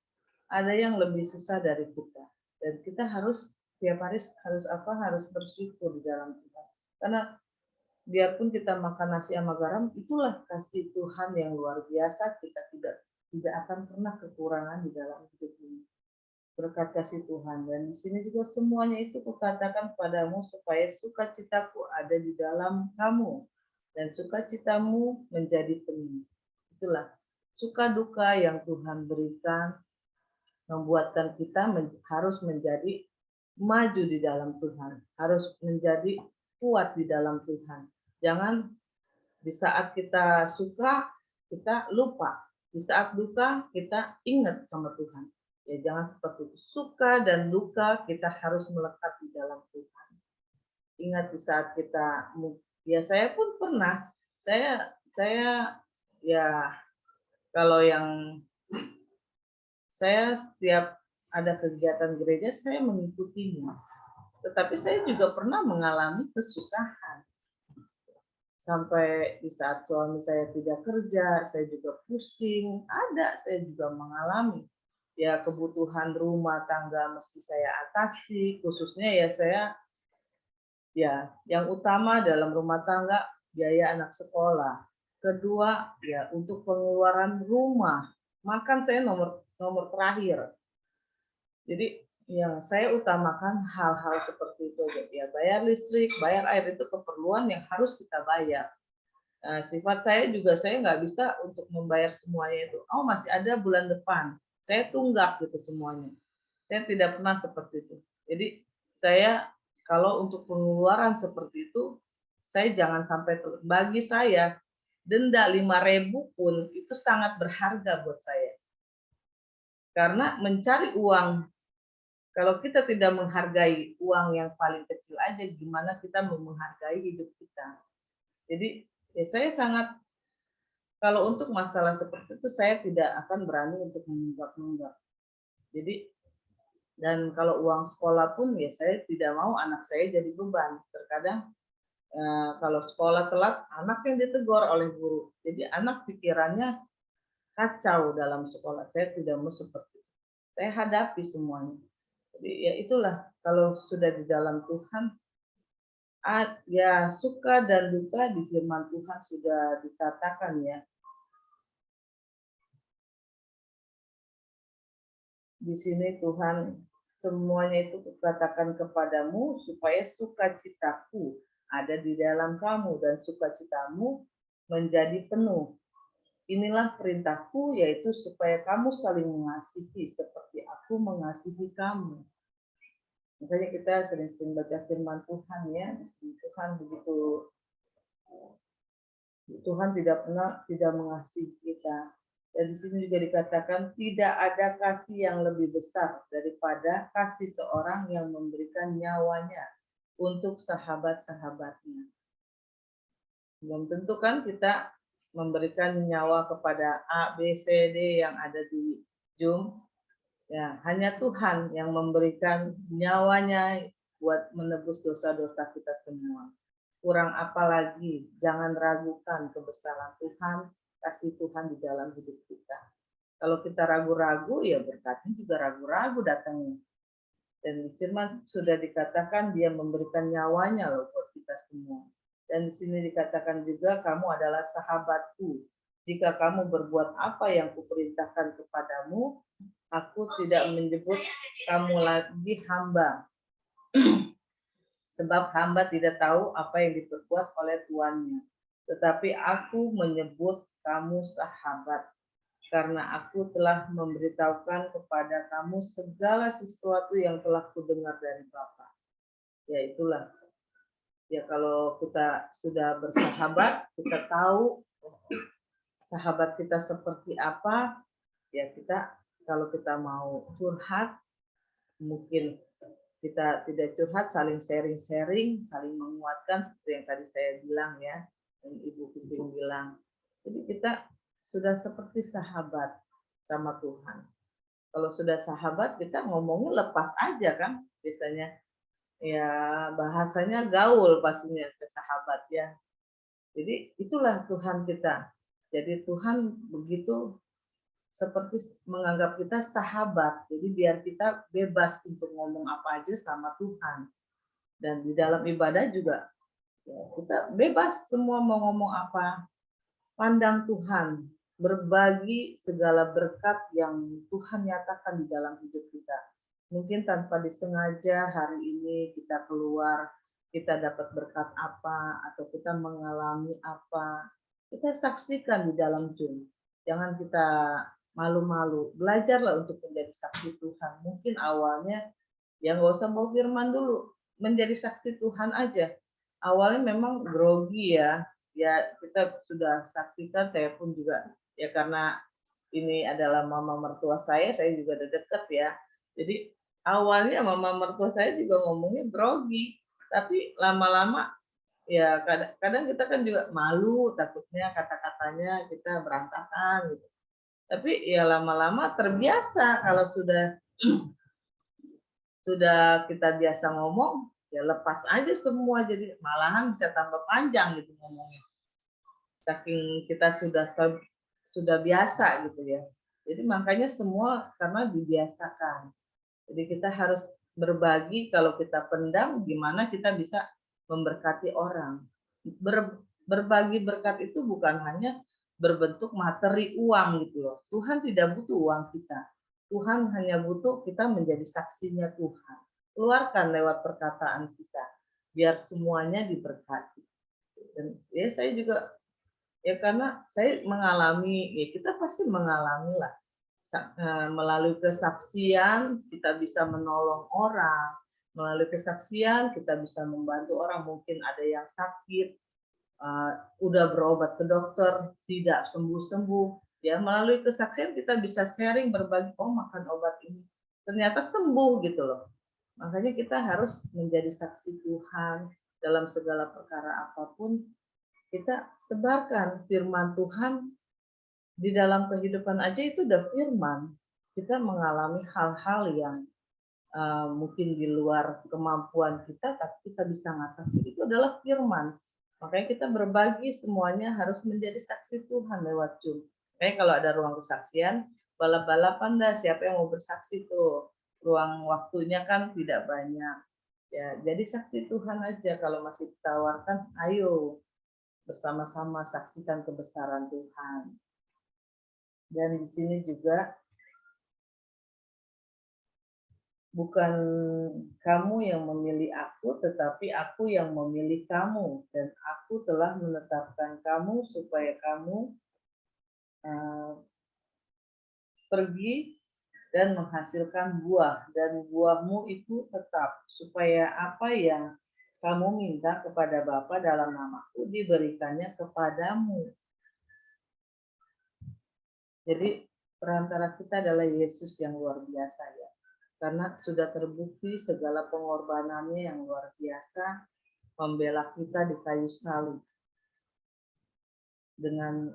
Ada yang lebih susah dari kita. Dan kita harus tiap hari harus bersyukur di dalam Tuhan. Karena biarpun kita makan nasi sama garam, itulah kasih Tuhan yang luar biasa. Kita tidak akan pernah kekurangan di dalam hidup ini. Berkat kasih Tuhan. Dan di sini juga semuanya itu kukatakan padamu supaya sukacitaku ada di dalam kamu dan sukacitamu menjadi penuh. Itulah suka duka yang Tuhan berikan membuatkan kita harus menjadi maju di dalam Tuhan, harus menjadi kuat di dalam Tuhan. Jangan di saat kita suka kita lupa, di saat duka kita ingat sama Tuhan. Ya jangan seperti itu. Suka dan duka kita harus melekat di dalam Tuhan. Ingat di saat kita, ya saya pun pernah, saya ya kalau yang saya setiap ada kegiatan gereja saya mengikutinya. Tetapi saya juga pernah mengalami kesusahan. Sampai di saat suami saya tidak kerja, saya juga pusing, saya juga mengalami. Ya kebutuhan rumah tangga mesti saya atasi, khususnya ya saya, ya yang utama dalam rumah tangga biaya anak sekolah. Kedua, ya untuk pengeluaran rumah, makan saya nomor terakhir. Jadi yang saya utamakan hal-hal seperti itu, ya bayar listrik, bayar air itu keperluan yang harus kita bayar. Nah, sifat saya juga saya nggak bisa untuk membayar semuanya itu. Oh masih ada bulan depan, saya tunggak gitu semuanya. Saya tidak pernah seperti itu. Jadi saya kalau untuk pengeluaran seperti itu, saya jangan sampai bagi saya denda 5.000 pun itu sangat berharga buat saya. Karena mencari uang, kalau kita tidak menghargai uang yang paling kecil aja, gimana kita mau menghargai hidup kita. Jadi ya saya sangat, kalau untuk masalah seperti itu saya tidak akan berani untuk menunggak-nunggak. Jadi dan kalau uang sekolah pun ya saya tidak mau anak saya jadi beban. Terkadang kalau sekolah telat anak yang ditegur oleh guru. Jadi anak pikirannya kacau dalam sekolah. Saya tidak mau seperti itu. Saya hadapi semuanya. Jadi ya itulah kalau sudah di dalam Tuhan, ya suka dan duka di firman Tuhan sudah dikatakan ya. Di sini Tuhan semuanya itu kukatakan kepadamu supaya sukacitaku ada di dalam kamu dan sukacitamu menjadi penuh. Inilah perintahku, yaitu supaya kamu saling mengasihi seperti aku mengasihi kamu. Makanya kita sering-sering baca firman Tuhan ya, Tuhan begitu, Tuhan tidak pernah tidak mengasihi kita. Dan di sini juga dikatakan tidak ada kasih yang lebih besar daripada kasih seorang yang memberikan nyawanya untuk sahabat-sahabatnya. Belum tentu kan kita memberikan nyawa kepada A, B, C, D yang ada di Zoom. Ya, hanya Tuhan yang memberikan nyawanya buat menebus dosa-dosa kita semua. Kurang apa lagi, jangan ragukan kebesaran Tuhan, kasih Tuhan di dalam hidup kita. Kalau kita ragu-ragu, ya berkatnya juga ragu-ragu datangnya. Dan di firman sudah dikatakan dia memberikan nyawanya loh buat kita semua. Dan di sini dikatakan juga kamu adalah sahabatku. Jika kamu berbuat apa yang kuperintahkan kepadamu, aku tidak menyebut kamu lagi hamba. Sebab hamba tidak tahu apa yang diperbuat oleh tuannya. Tetapi aku menyebut kamu sahabat. Karena aku telah memberitahukan kepada kamu segala sesuatu yang telah kudengar dari Bapa. Ya itulah. Ya kalau kita sudah bersahabat, kita tahu sahabat kita seperti apa, ya kita kalau kita mau curhat, mungkin kita tidak curhat, saling sharing-sharing, saling menguatkan seperti yang tadi saya bilang ya, dan Ibu Pimpin bilang. Jadi kita sudah seperti sahabat sama Tuhan. Kalau sudah sahabat, kita ngomongnya lepas aja kan, biasanya ya bahasanya gaul pastinya ke sahabat ya. Jadi itulah Tuhan kita. Jadi Tuhan begitu seperti menganggap kita sahabat. Jadi biar kita bebas untuk ngomong apa aja sama Tuhan. Dan di dalam ibadah juga ya, kita bebas semua mau ngomong apa. Pandang Tuhan, berbagi segala berkat yang Tuhan nyatakan di dalam hidup kita. Mungkin tanpa disengaja hari ini kita keluar, kita dapat berkat apa, atau kita mengalami apa, kita saksikan di dalam Zoom. Jangan kita malu-malu, belajarlah untuk menjadi saksi Tuhan. Mungkin awalnya ya nggak usah bawa firman dulu, menjadi saksi Tuhan aja. Awalnya memang grogi ya kita sudah saksikan, saya pun juga ya karena ini adalah mama mertua saya juga udah deket ya. Jadi awalnya mama mertua saya juga ngomongnya grogi, tapi lama-lama ya kadang-kadang kita kan juga malu, takutnya kata-katanya kita berantakan gitu. Tapi ya lama-lama terbiasa kalau sudah kita biasa ngomong, ya lepas aja semua, jadi malahan bisa tambah panjang gitu ngomongnya. Saking kita sudah biasa gitu ya. Jadi makanya semua karena dibiasakan. Jadi kita harus berbagi, kalau kita pendam gimana kita bisa memberkati orang. Berbagi berkat itu bukan hanya berbentuk materi uang gitu loh. Tuhan tidak butuh uang kita. Tuhan hanya butuh kita menjadi saksinya Tuhan. Keluarkan lewat perkataan kita biar semuanya diberkati. Dan ya saya juga ya karena saya mengalami, ya kita pasti mengalami lah. Melalui kesaksian kita bisa menolong orang, melalui kesaksian kita bisa membantu orang, mungkin ada yang sakit, udah berobat ke dokter tidak sembuh-sembuh, ya melalui kesaksian kita bisa sharing, berbagi, oh makan obat ini ternyata sembuh gitu loh. Makanya kita harus menjadi saksi Tuhan dalam segala perkara apapun, kita sebarkan firman Tuhan. Di dalam kehidupan aja itu udah firman. Kita mengalami hal-hal yang mungkin di luar kemampuan kita, tapi kita bisa ngatasi. Itu adalah firman. Makanya kita berbagi semuanya harus menjadi saksi Tuhan lewat Zoom. Kayak kalau ada ruang kesaksian, balap-balapan dah siapa yang mau bersaksi tuh. Ruang waktunya kan tidak banyak. Ya, jadi saksi Tuhan aja, kalau masih ditawarkan, ayo bersama-sama saksikan kebesaran Tuhan. Dan di sini juga bukan kamu yang memilih aku, tetapi aku yang memilih kamu. Dan aku telah menetapkan kamu supaya kamu pergi dan menghasilkan buah. Dan buahmu itu tetap, supaya apa yang kamu minta kepada Bapa dalam namaku diberikannya kepadamu. Jadi perantara kita adalah Yesus yang luar biasa ya. Karena sudah terbukti segala pengorbanannya yang luar biasa, membela kita di kayu salib. Dengan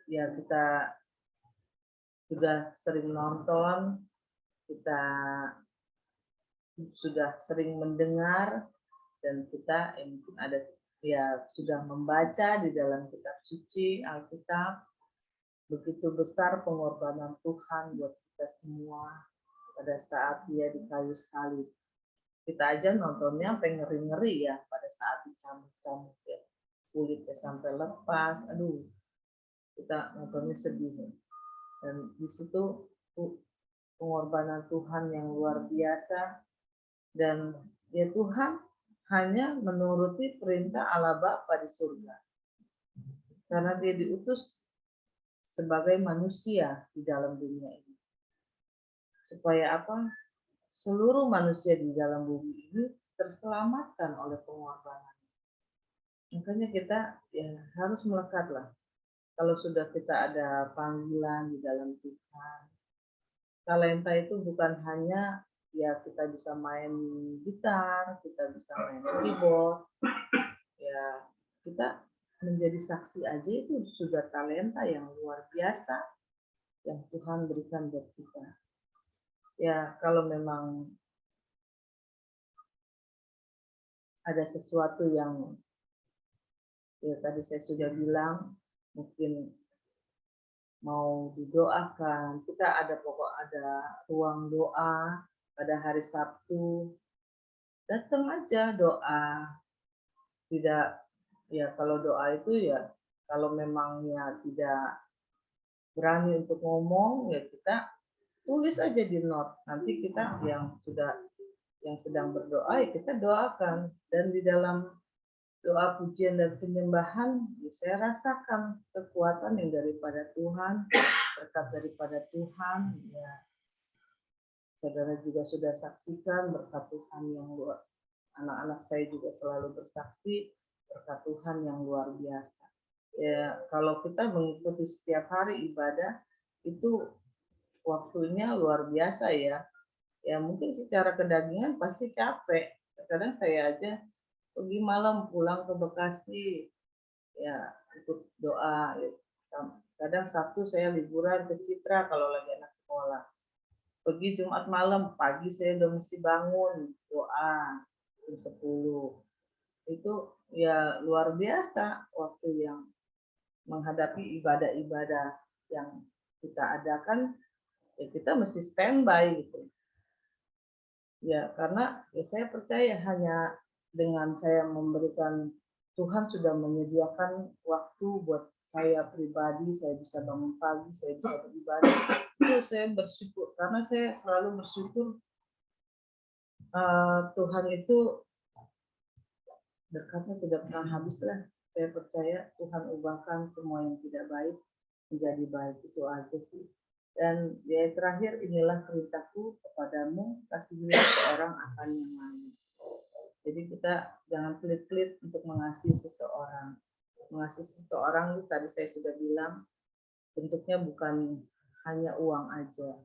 ya kita sudah sering nonton, kita sudah sering mendengar, dan kita mungkin ada ya sudah membaca di dalam kitab suci Alkitab, begitu besar pengorbanan Tuhan buat kita semua pada saat dia di kayu salib. Kita aja nontonnya sampai ngeri-ngeri ya pada saat dicambuk-cambuk ya. Kulitnya sampai lepas, aduh. Kita nontonnya sedih. Dan di situ pengorbanan Tuhan yang luar biasa, dan ya Tuhan hanya menuruti perintah Allah Bapa di surga. Karena dia diutus sebagai manusia di dalam dunia ini. Supaya apa? Seluruh manusia di dalam bumi ini terselamatkan oleh pengorbanan. Makanya kita ya harus melekatlah. Kalau sudah kita ada panggilan di dalam Tuhan, talenta itu bukan hanya ya kita bisa main gitar, kita bisa main keyboard, ya kita menjadi saksi aja itu sudah talenta yang luar biasa yang Tuhan berikan buat kita. Ya kalau memang ada sesuatu yang ya tadi saya sudah bilang mungkin mau didoakan, kita ada ruang doa pada hari Sabtu, datang aja doa. Tidak ya kalau doa itu ya kalau memangnya tidak berani untuk ngomong ya kita tulis aja di note, nanti kita yang sedang berdoa ya kita doakan. Dan di dalam doa pujian dan penyembahan ya saya rasakan kekuatan yang daripada Tuhan, berkat daripada Tuhan ya. Saudara juga sudah saksikan berkat Tuhan yang luar, anak-anak saya juga selalu bersaksi berkat Tuhan yang luar biasa. Ya kalau kita mengikuti setiap hari ibadah itu waktunya luar biasa ya. Ya mungkin secara kedagingan pasti capek. Kadang saya aja pergi malam pulang ke Bekasi ya ikut doa. Kadang Sabtu saya liburan ke Citra kalau lagi anak sekolah. Pergi Jumat malam, pagi saya udah mesti bangun doa jam 10. Itu ya luar biasa waktu yang menghadapi ibadah-ibadah yang kita adakan, ya kita mesti standby gitu. Ya karena ya saya percaya hanya dengan saya memberikan, Tuhan sudah menyediakan waktu buat saya pribadi, saya bisa bangun pagi, saya bisa beribadah. Itu saya bersyukur, karena saya selalu bersyukur Tuhan itu berkatnya tidak pernah habis lah. Saya percaya Tuhan ubahkan semua yang tidak baik menjadi baik, itu aja sih. Dan ya terakhir, inilah perintahku kepadamu, kasihilah seorang akan yang lain. Jadi kita jangan pelit-pelit untuk mengasihi seseorang. Mengasihi seseorang itu tadi saya sudah bilang, bentuknya bukan hanya uang aja.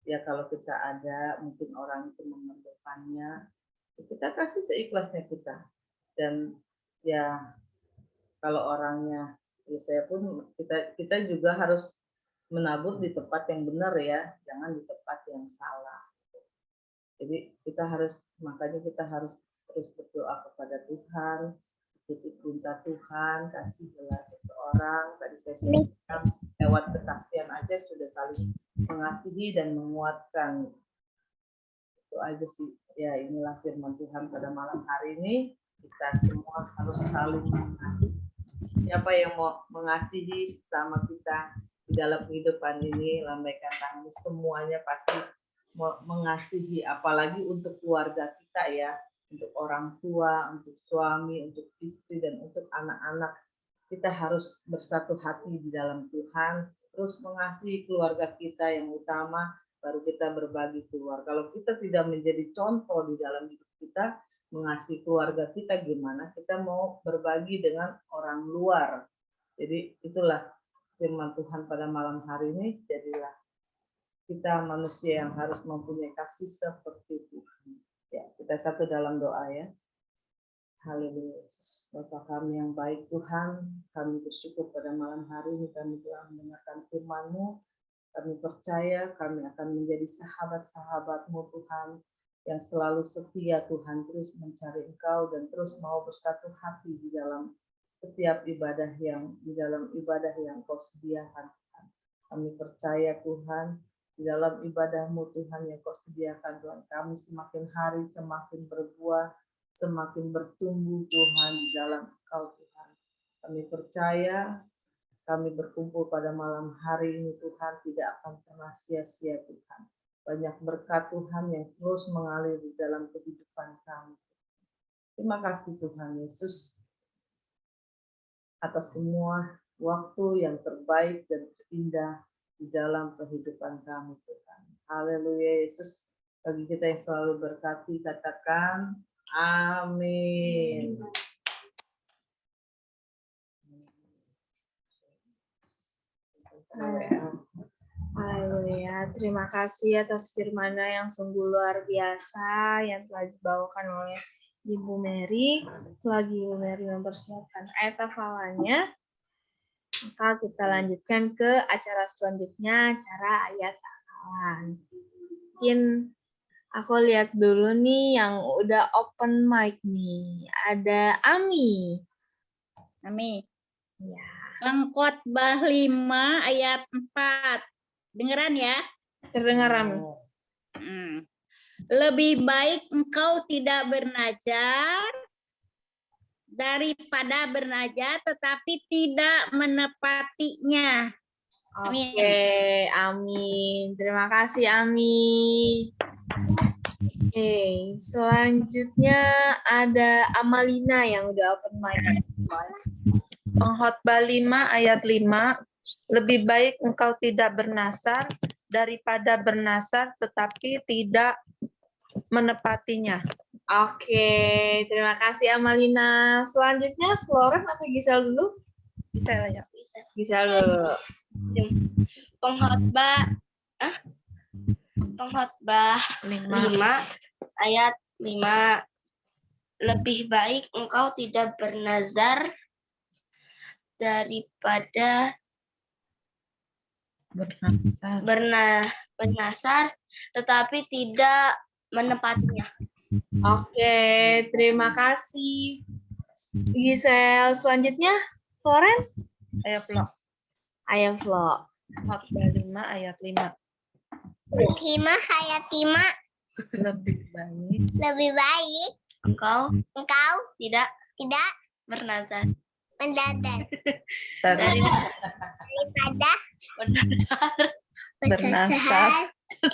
Ya kalau kita ada, mungkin orang itu memerlukannya, kita kasih seikhlasnya kita. Dan ya kalau orangnya, ya saya pun, kita juga harus menabur di tempat yang benar ya, jangan di tempat yang salah. Jadi makanya kita harus terus berdoa kepada Tuhan, ikuti perintah Tuhan, kasihlah seseorang. Tadi saya sudah bilang, lewat kesaksian aja sudah saling mengasihi dan menguatkan. Itu aja sih. Ya inilah firman Tuhan pada malam hari ini. Kita semua harus saling mengasihi. Siapa yang mau mengasihi sesama kita di dalam kehidupan ini, lambaikan tangan. Semuanya pasti mengasihi, apalagi untuk keluarga kita ya, untuk orang tua, untuk suami, untuk istri, dan untuk anak-anak. Kita harus bersatu hati di dalam Tuhan, terus mengasihi keluarga kita yang utama, baru kita berbagi keluar. Kalau kita tidak menjadi contoh di dalam hidup kita, mengasihi keluarga kita, gimana kita mau berbagi dengan orang luar. Jadi itulah firman Tuhan pada malam hari ini. Jadilah kita manusia yang harus mempunyai kasih seperti Tuhan. Ya, kita satu dalam doa ya. Haleluya. Bapa kami yang baik Tuhan, kami bersyukur pada malam hari ini kami telah mendengarkan firman-Mu. Kami percaya kami akan menjadi sahabat-sahabat-Mu Tuhan, yang selalu setia Tuhan, terus mencari Engkau dan terus mau bersatu hati di dalam setiap ibadah yang Kau sediakan Tuhan. Kami percaya Tuhan, di dalam ibadah-Mu Tuhan yang Kau sediakan Tuhan, kami semakin hari semakin berbuah, semakin bertumbuh Tuhan di dalam Engkau Tuhan. Kami percaya kami berkumpul pada malam hari ini Tuhan tidak akan pernah sia-sia Tuhan. Banyak berkat Tuhan yang terus mengalir di dalam kehidupan kami. Terima kasih Tuhan Yesus atas semua waktu yang terbaik dan terindah di dalam kehidupan kami Tuhan. Haleluya Yesus. Bagi kita yang selalu berkati, katakan amin. Haleluya, terima kasih atas firman-Nya yang sungguh luar biasa yang telah dibawakan oleh Ibu Mary. Selagi Ibu Mary mempersiapkan ayat hafalannya, maka kita lanjutkan ke acara selanjutnya, acara ayat hafalan. Mungkin aku lihat dulu nih yang udah open mic nih. Ada Ami. Ami. Ya. Pengkhotbah 5 ayat 4. Dengeran ya? Terdengar Ami. Lebih baik engkau tidak bernazar daripada bernazar tetapi tidak menepatinya. Amin. Oke, amin. Terima kasih, Ami. Oke, selanjutnya ada Amalina yang udah open mic. Pengkhotbah 5 ayat 5, lebih baik engkau tidak bernazar daripada bernazar tetapi tidak menepatinya. Oke, terima kasih Amalina. Selanjutnya Floren atau Gisel dulu? Bisa ya. Gisel dulu. Pengkhotbah Pengkhotbah 5 ayat 5. Lebih baik engkau tidak bernazar daripada bernasar tetapi tidak menepatinya. Oke, terima kasih Gisel. Selanjutnya Florence. Ayo vlog. Ayo vlog. Khotbah 5 ayat 5. 5 ayat 5. Lebih baik Engkau tidak tidak bernazar mendadak daripada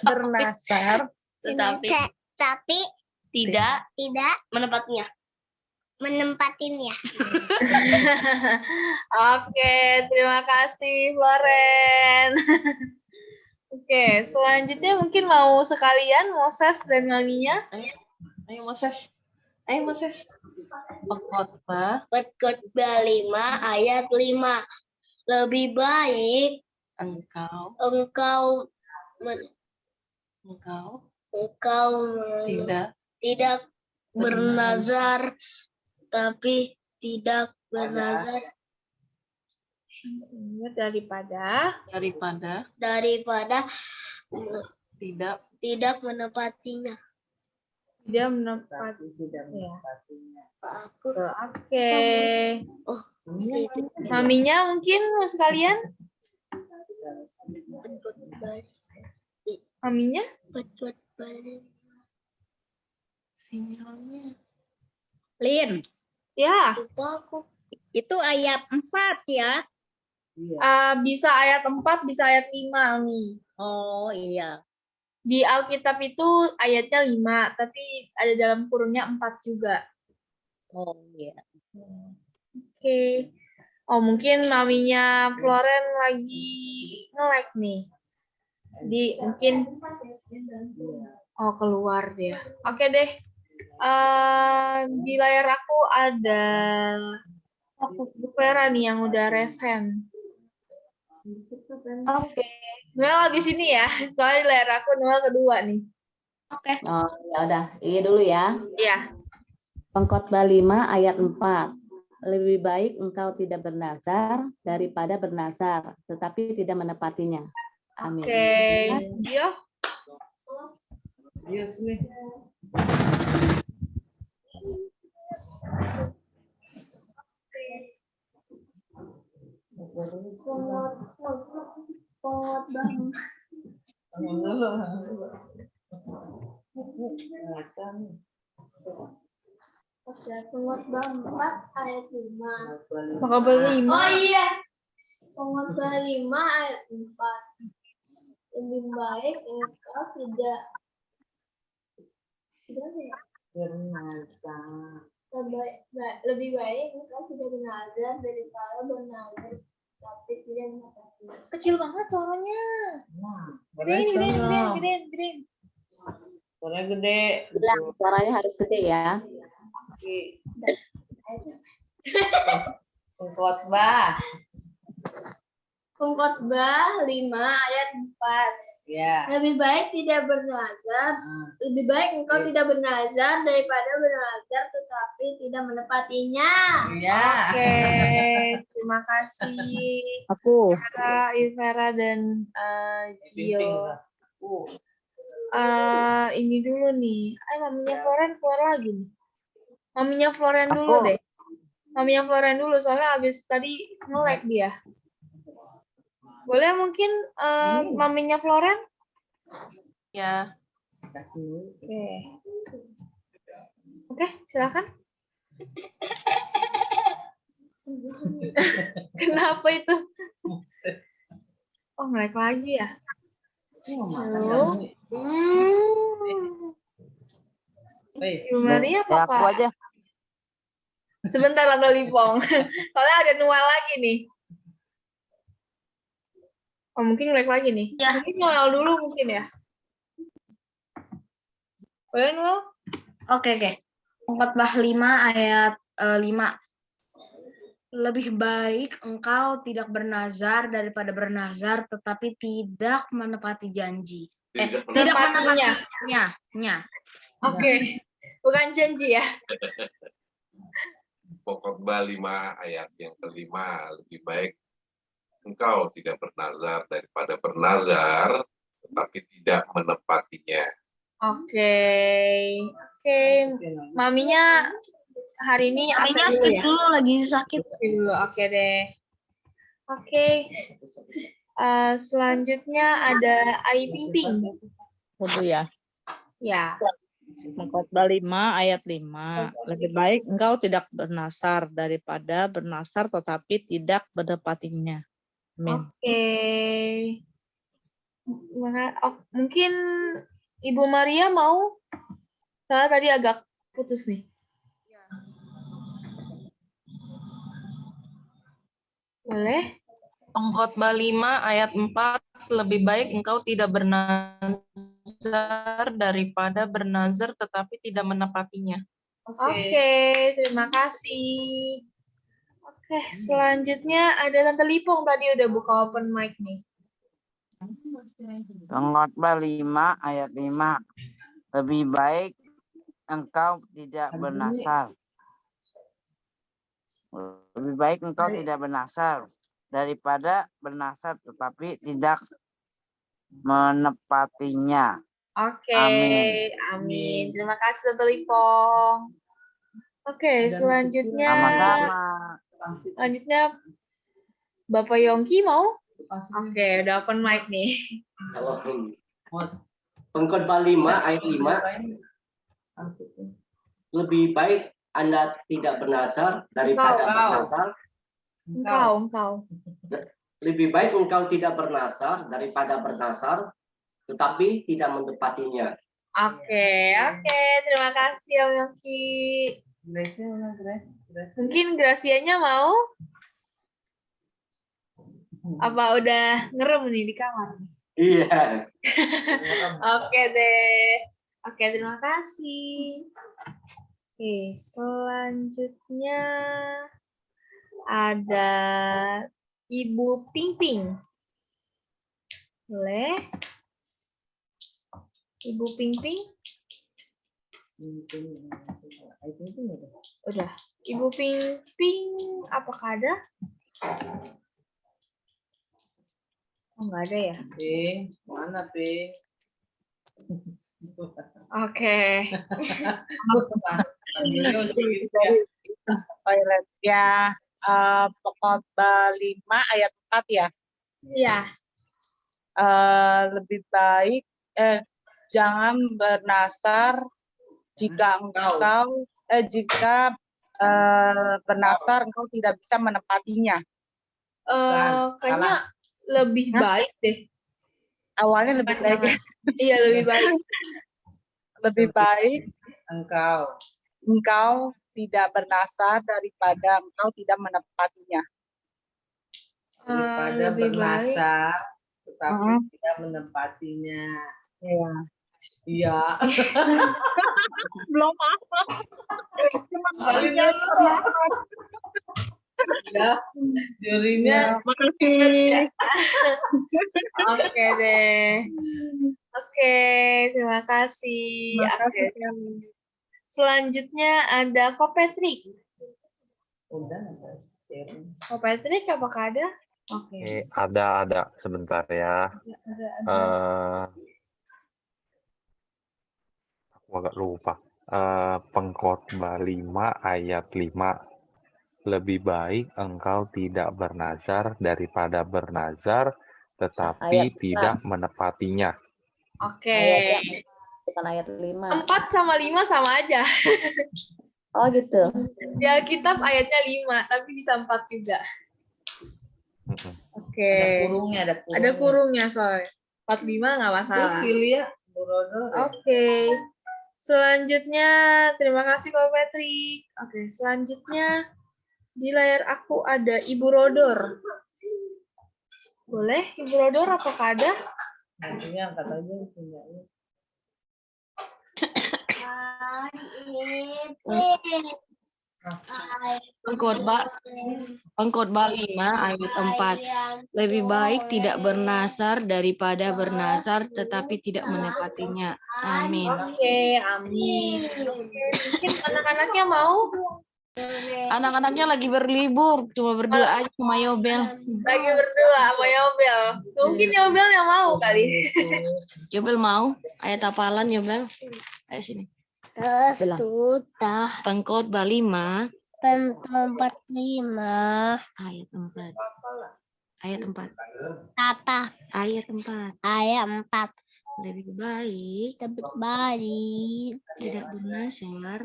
bernasar tetapi tapi tidak tidak menepatinya. menempatinya. Oke, terima kasih Floren. Oke, selanjutnya mungkin mau sekalian Moses dan maminya. Ayo Moses. Pengkhotbah Pengkhotbah 5 ayat 5. Lebih baik engkau engkau tidak bernazar tapi tidak bernazar Daripada daripada tidak menepatinya. tidak menempati. Ya. Oke. Maminya mungkin mau sekalian? Maminya? Lin, Ya. itu ayat 4 ya. Bisa ayat 4, bisa ayat 5, Ami. Oh iya. Di Alkitab itu ayatnya 5, tapi ada dalam kurungnya 4 juga. Oh iya. Oke. Oh, mungkin maminya Floren lagi nge-lag nih. Mungkin keluar dia. Oke deh. Di layar aku ada Bu Vera nih yang udah resen. Oke. Noel habis ini ya. Soalnya di layar aku Noel kedua nih. Oke. Oh, ya udah. Iya dulu ya. Iya. Pengkhotbah 5 ayat 4. Lebih baik engkau tidak bernazar daripada bernazar, tetapi tidak menepatinya. Amin. Oke. Yo. Yes nih. Pengkhotbah 4 ayat 5. Pengkhotbah 5. Oh iya. Pengkhotbah 5 ayat 4. Lebih baik engkau tidak lebih baik engkau tidak bernazar daripada bernazar tapi tidak menepatinya. Kecil banget suaranya. Gedein. Suaranya gede. Bilang, suaranya harus gede ya. Pengkhotbah. Pengkhotbah 5 ayat 4. Ya. Lebih baik tidak bernazar, lebih baik engkau tidak bernazar daripada bernazar tetapi tidak menepatinya. Iya. Oke, terima kasih Aku. Ivera dan Gio. Ini dulu nih. Maminya Floren keluar lagi nih. Maminya Floren dulu deh. Maminya Floren dulu soalnya abis tadi nge-lag dia. Boleh mungkin maminya Floren? Ya. Oke, silakan. Kenapa itu? Oh, nge-lag lagi ya? Halo. Ibu Maria apa Aku aja. Sebentar Tante Lipong. Soalnya ada Noel lagi nih. Oh, mungkin nge-lag lagi nih. Ya. Mungkin Noel dulu mungkin ya. Boleh Noel? Oke. Pengkhotbah 5 ayat 5. Lebih baik engkau tidak bernazar daripada bernazar tetapi tidak menepati janji. Tidak Menepatinya. menepatinya. Oke. Bukan janji ya. Khotbah 5 ayat yang kelima, lebih baik engkau tidak bernazar daripada bernazar, tetapi tidak menepatinya. Oke. Maminya hari ini absen dulu ya? dulu lagi sakit. Skip dulu, oke deh. Oke. Selanjutnya ada Ai Pingping. Dulu ya. Ya. Khotbah 5 ayat 5. Lebih baik engkau tidak bernasar daripada bernasar tetapi tidak menepatinya. Amin. Oke. Mungkin Ibu Maria mau? Soalnya tadi agak putus nih. Boleh? Pengkhotbah 5 ayat 4, lebih baik engkau tidak bernazar daripada bernazar tetapi tidak menepatinya. Oke, terima kasih. Oke, selanjutnya ada Tante Lipong tadi udah buka open mic nih. Pengkhotbah 5 ayat 5. Lebih baik engkau tidak bernasar. Lebih baik engkau tidak bernasar daripada bernasar tetapi tidak menepatinya. Oke, Amin. amin. Terima kasih Tante Lipong. Oke, selanjutnya Bapak Yongki mau? Oke, udah open mic nih. Pengkhotbah 5 ayat 5. Lebih baik Anda tidak bernazar daripada bernazar. Engkau. Lebih baik engkau tidak bernazar daripada bernazar, tetapi tidak menepatinya. Oke. Terima kasih Om Yongki. Mungkin Grasianya mau? Apa udah ngerem nih di kamar? Iya. Oke deh. Oke, terima kasih. Oke, selanjutnya ada Ibu Pingping. Boleh? Ibu Pingping? Udah. Ibu Pingping, apakah ada? Oh, nggak ada ya? Ping, mana Ping? Oke. Toilet ya. Khotbah 5 ayat 4 ya. Iya. Lebih baik jangan bernasar jika bernasar engkau tidak bisa menepatinya. Kayaknya lebih baik deh. Awalnya lebih baik. Iya, lebih baik. Lebih baik Engkau tidak bernasar daripada engkau tidak menepatinya. daripada Lebih bernasar tetapi tidak menepatinya. Iya. Iya. Belum apa. Ya, jurinya. Makasih. Oke deh. Oke, terima kasih. Oke. Selanjutnya ada Ko Patrick. Udah, Ko Patrick apakah ada? Oke. Ada sebentar ya. Aku agak lupa. Pengkhotbah 5 ayat 5. Lebih baik engkau tidak bernazar daripada bernazar, tetapi tidak menepatinya. Oke. Bukan ayat 5. 4 sama 5 sama aja. Oh gitu. Di Alkitab ayatnya 5, tapi bisa 4 juga. Oke. Ada kurungnya soalnya. 45 nggak masalah. Oke. Selanjutnya, terima kasih Ko Patrick. Oke, selanjutnya di layar aku ada Ibu Rodor. Boleh, Ibu Rodor apakah ada? Nanti angkat aja punyanya. Pengkhotbah 5 ayat 4. Lebih baik tidak bernazar daripada bernazar tetapi tidak menepatinya. Amin. Oke, amin. Oke, mungkin anak-anaknya mau? Anak-anaknya lagi berlibur, cuma berdua aja sama Yobel. Lagi berdua sama Yobel. Mungkin Yobel yang mau kali. Yobel mau? Ayat hafalan Yobel. Ayo sini. Sudah. Pengkhotbah 5 Tempat 5. ayat 4. Ayat 4. Tata. Ayat 4. Ayat 4. Lebih baik tidak bernazar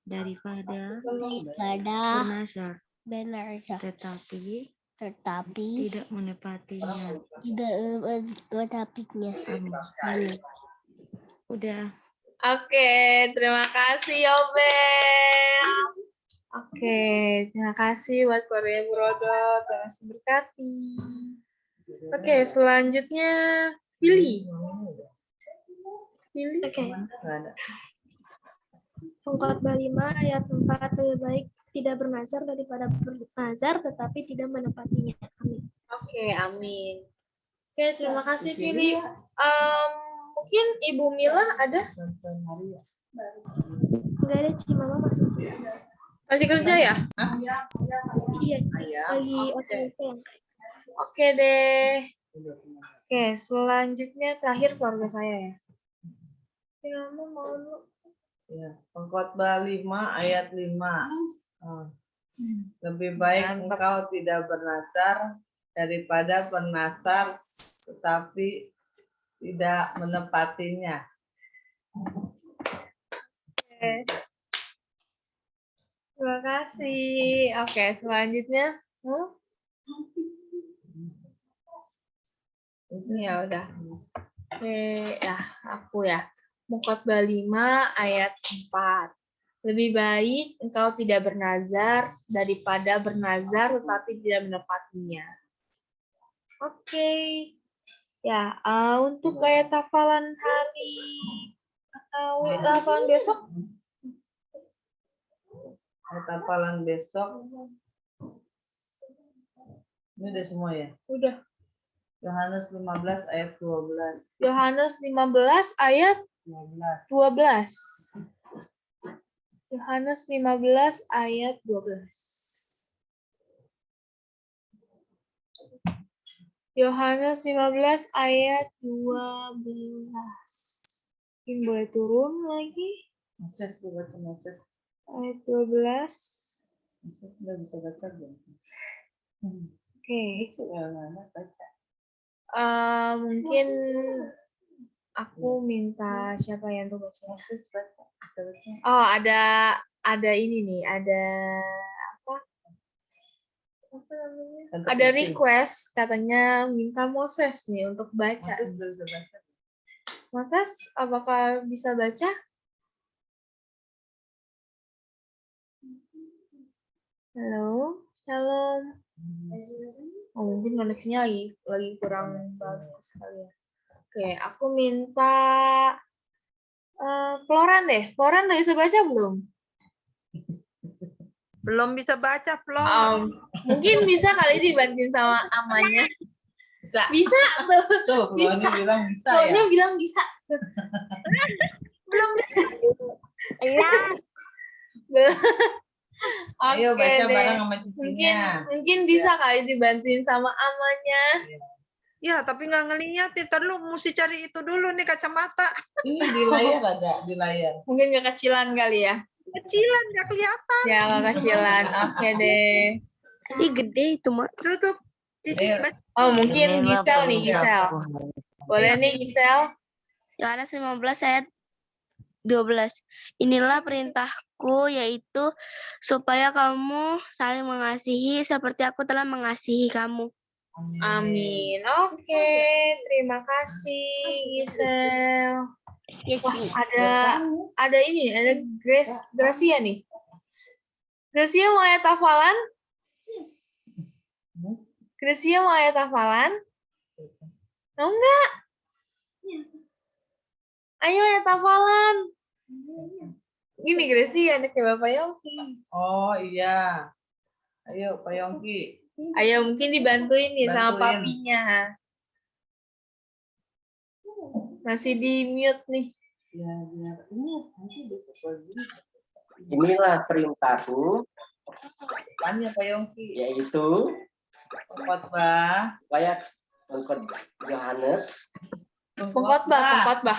daripada bernazar tetapi tidak menepatinya. Amin. Udah. Oke, terima kasih Yobel. Oke, terima kasih buat keluarga Brodo. Tuhan berkati. Oke, selanjutnya Billy. Oke. Pengkhotbah 5 ayat 4, lebih baik tidak bernazar daripada bernazar tetapi tidak menepatinya. Amin. Oke, amin. Oke, terima kasih Billy. Mungkin Ibu Mila ada? Enggak ada, Cimama masih sih. Masih kerja ya? Iya, lagi OTW. Oke deh. Oke, selanjutnya terakhir keluarga saya ya. Kamu mau dulu? Ya, Pengkhotbah 5 ayat 5. Lebih baik engkau tidak bernazar daripada bernazar tetapi tidak menepatinya. Oke. Terima kasih. Oke, selanjutnya. Ini ya udah. Oke, ya aku ya. Pengkhotbah 5 ayat 4. Lebih baik engkau tidak bernazar daripada bernazar tetapi tidak menepatinya. Oke. Ya, untuk ayat hafalan hari hafalan besok. Ayat hafalan besok. Ini udah semua ya? Udah. Yohanes 15 ayat 12. Yohanes 15 ayat 12. Yohanes 15 ayat 12. Yohanes 15 ayat 12. Mungkin boleh turun lagi. Moses, baca Moses. Ayat 12. Moses udah bisa baca belum? Oke. Baca. Mungkin aku minta siapa yang untuk baca? Moses baca. Oh, ada ini nih, ada apa namanya? Ada request katanya minta Moses nih untuk baca. Moses, apakah bisa baca? Halo, shalom. Oh, mungkin koneksinya lagi kurang bagus kali ya. Oke, aku minta Floran deh. Floran udah bisa baca belum? Belum bisa baca, Flor. Mungkin bisa kali dibantuin sama amanya. Bisa tuh. Tuh, bisa. bilang bisa Florannya ya. bilang bisa. Belum bisa. Iya. Ayo Oke baca deh. bareng sama cicinya. Mungkin bisa kali dibantuin sama amanya. Ya, tapi nggak ngeliat. Ntar lu mesti cari itu dulu nih kacamata. Ini di layar ada, di layar. Mungkin nggak kecilan kali ya. Kecilan, nggak kelihatan. Ya, nggak kecilan. Oke deh. Ih, gede itu, Mak. Tutup. Oh, mungkin Gisel nih, Gisel. Boleh nih, Gisel. Yohanes 15 ayat 12. Inilah perintahku, yaitu supaya kamu saling mengasihi seperti aku telah mengasihi kamu. Amin. Oke, terima kasih, Gisel. Wah, ada ini, ada Gracia nih. Gracia mau ayat hafalan? Gracia mau ayat hafalan? Mau enggak? Ayo ayat hafalan. Gini Gracie, anaknya Bapak Yongki. Oh iya. Ayo Pak Yongki. Ayo mungkin dibantuin nih sama Bantuin. papinya. Masih di mute nih. Ya, biar ini nanti besok lagi. Inilah perintahku, Apanya Pak Yongki? yaitu Khotbah. supaya pengkhotbah Yohanes, Pengkhotbah.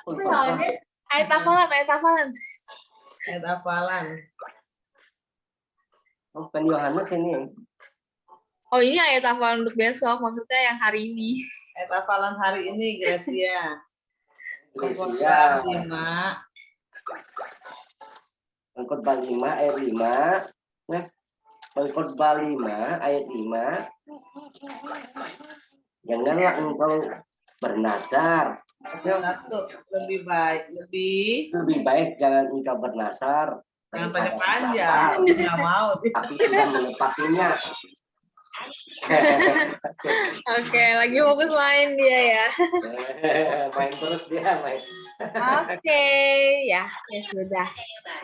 Yohanes, ayat hafalan. Ayat hafalan. bukan Yohanes ini. Oh ini ayat hafalan untuk besok, maksudnya yang hari ini. Ayat hafalan hari ini, Gracia. Gracia. Khotbah 5. Pengkhotbah 5 ayat 5. Nah, Pengkhotbah 5 ayat 5. Janganlah engkau bernazar. Satu, lebih baik jangan engkau bernazar. Yang panjang-panjang, nggak mau. Tapi tidak menepatinya. Oke, lagi fokus main dia ya. Main terus dia main. Oke, ya sudah.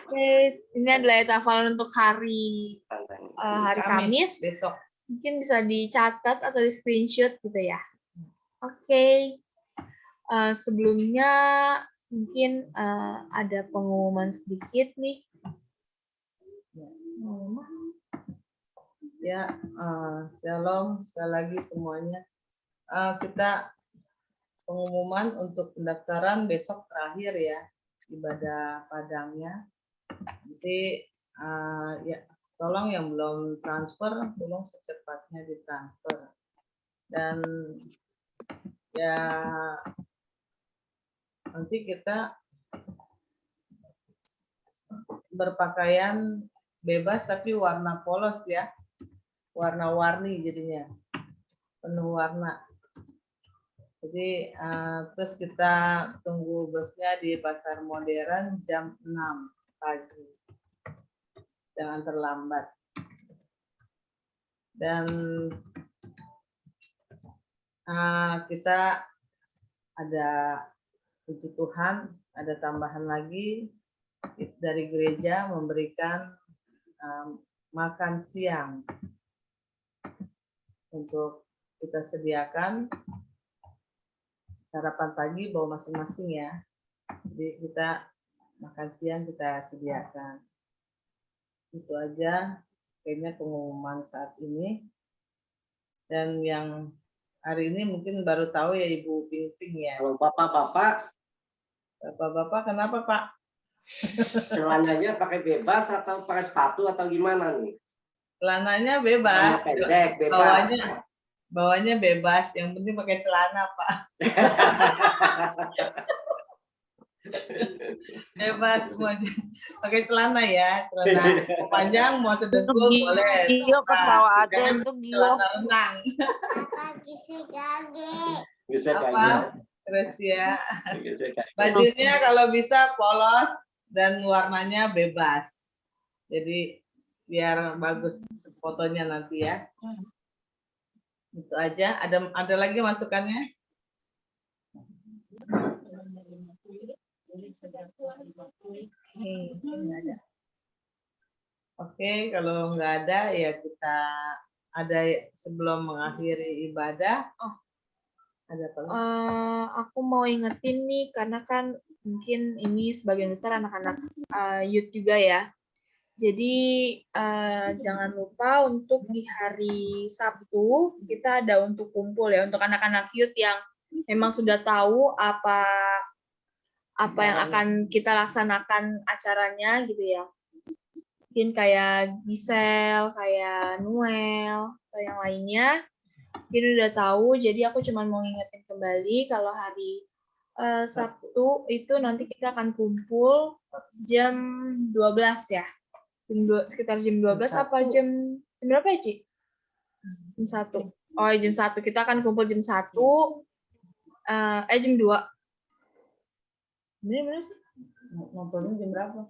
Oke, ini adalah ayat hafalan untuk hari Kamis. Besok. Mungkin bisa dicatat atau di screenshot gitu ya. Oke. Sebelumnya mungkin ada pengumuman sedikit nih. Ya, shalom sekali lagi semuanya. Kita pengumuman untuk pendaftaran besok terakhir ya, ibadah padangnya. Jadi ya tolong yang belum transfer, tolong secepatnya ditransfer. Dan ya nanti kita berpakaian bebas tapi warna polos ya, warna-warni jadinya, penuh warna. Jadi terus kita tunggu busnya di Pasar Modern jam 6 pagi, jangan terlambat. Dan kita ada, puji Tuhan, ada tambahan lagi dari gereja memberikan makan siang untuk kita sediakan. Sarapan pagi bawa masing-masing ya. Jadi kita makan siang kita sediakan. Itu aja kayaknya pengumuman saat ini. Dan yang hari ini mungkin baru tahu ya Ibu Ping ya. Kalau bapak-bapak kenapa Pak? Celananya pakai bebas atau pakai sepatu atau gimana nih? Celananya bebas. Pendek, bebas. Bawahnya bebas, yang penting pakai celana Pak. Bebas semuanya. Pakai celana ya, celana mau panjang mau sedengkul boleh. Gio ketawa ada itu Gio. Celana renang. Bisa Apa? Terus ya. Bajunya kalau bisa polos dan warnanya bebas. Jadi biar bagus fotonya nanti ya. Itu aja. Ada lagi masukannya? Oke, kalau nggak ada ya kita ada sebelum mengakhiri ibadah. Ada apa? Aku mau ingetin nih karena kan mungkin ini sebagian besar anak-anak youth juga ya. Jadi jangan lupa untuk di hari Sabtu kita ada untuk kumpul ya, untuk anak-anak youth yang memang sudah tahu apa yang akan kita laksanakan acaranya gitu ya. Mungkin kayak Gisel, kayak Noel, atau yang lainnya. Mungkin udah tahu, jadi aku cuma mau ngingetin kembali kalau hari Sabtu itu nanti kita akan kumpul jam 12 ya. Sekitar jam 12 apa jam berapa ya, Ci? Jam 1. Oh, jam 1. Kita akan kumpul jam 1. Jam 2. Bener sih? Nontonnya jam berapa?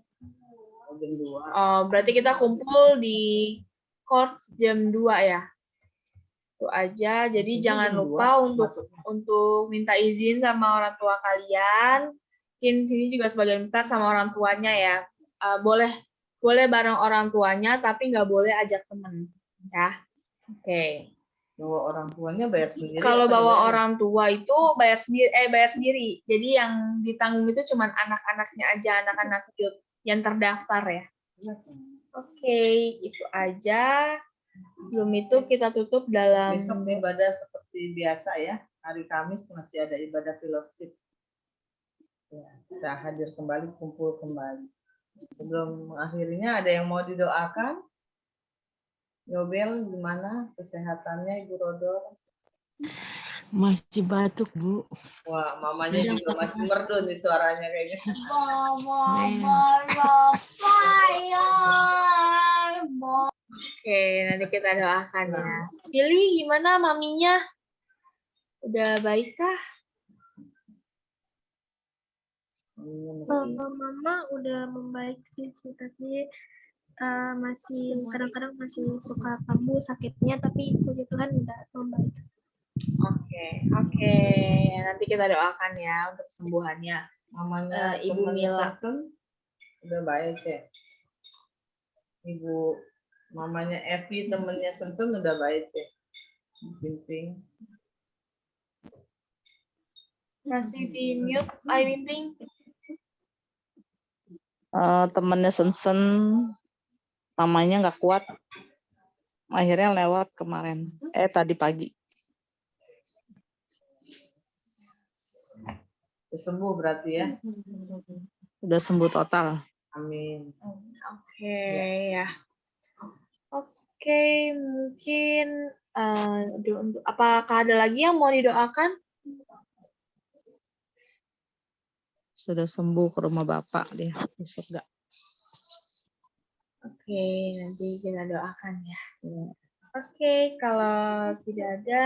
Oh, jam 2. Oh, berarti kita kumpul di court jam 2 ya. Itu aja. Jadi jangan lupa untuk minta izin sama orang tua kalian. Mungkin sini juga sebagian besar sama orang tuanya ya. boleh bareng orang tuanya, tapi nggak boleh ajak temen, ya. Oke. Bawa orang tuanya bayar sendiri. Kalau apa bawa dibayar? orang tua itu bayar sendiri. Jadi yang ditanggung itu cuma anak-anaknya aja, anak-anak youth yang terdaftar ya. Oke, itu aja. Belum itu kita tutup dalam Besok ibadah seperti biasa ya. Hari Kamis masih ada ibadah fellowship. Ya, kita hadir kembali, kumpul kembali. Sebelum mengakhirinya, ada yang mau didoakan? Yobel, gimana kesehatannya Ibu Rodor? Masih batuk, Bu. Wah, mamanya juga masih merdu nih suaranya kayaknya. Oke, nanti kita doakan ya. Pilih gimana maminya? Udah baik kah? Mama udah membaik sih, tapi masih kadang-kadang masih suka kambuh sakitnya, tapi puji Tuhan udah membaik. Oke. Nanti kita doakan ya untuk kesembuhannya. Mamanya Ibu temannya Mila. Sansen udah baik ya. Ibu mamanya Evi temennya Sansen udah baik ya. Bimbing. Masih di mute, Bimbing. Temennya Sensen, mamanya nggak kuat, akhirnya lewat kemarin, tadi pagi. Udah sembuh berarti ya. Udah sembuh total. Amin. Oke ya. Oke, mungkin apakah ada lagi yang mau didoakan? Sudah sembuh ke rumah Bapak dia di surga. Oke, nanti kita doakan ya. Oke, kalau tidak ada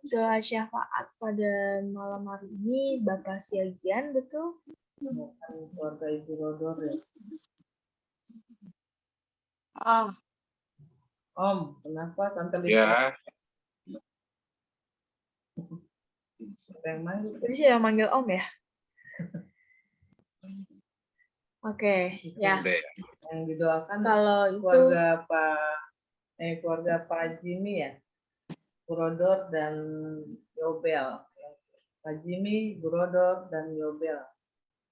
doa syafaat pada malam hari ini, Bapak Siagian, betul? Keluarga Ibu Rodor ya. Om, kenapa Tante Lisa? Ya, Siapa yang manggil? Jadi siapa yang manggil Om ya? Oke, ya. Yang didoakan Kalau itu keluarga Pak Jimmy ya. Bu Rodor dan Yobel. Pak Jimmy, Bu Rodor dan Yobel.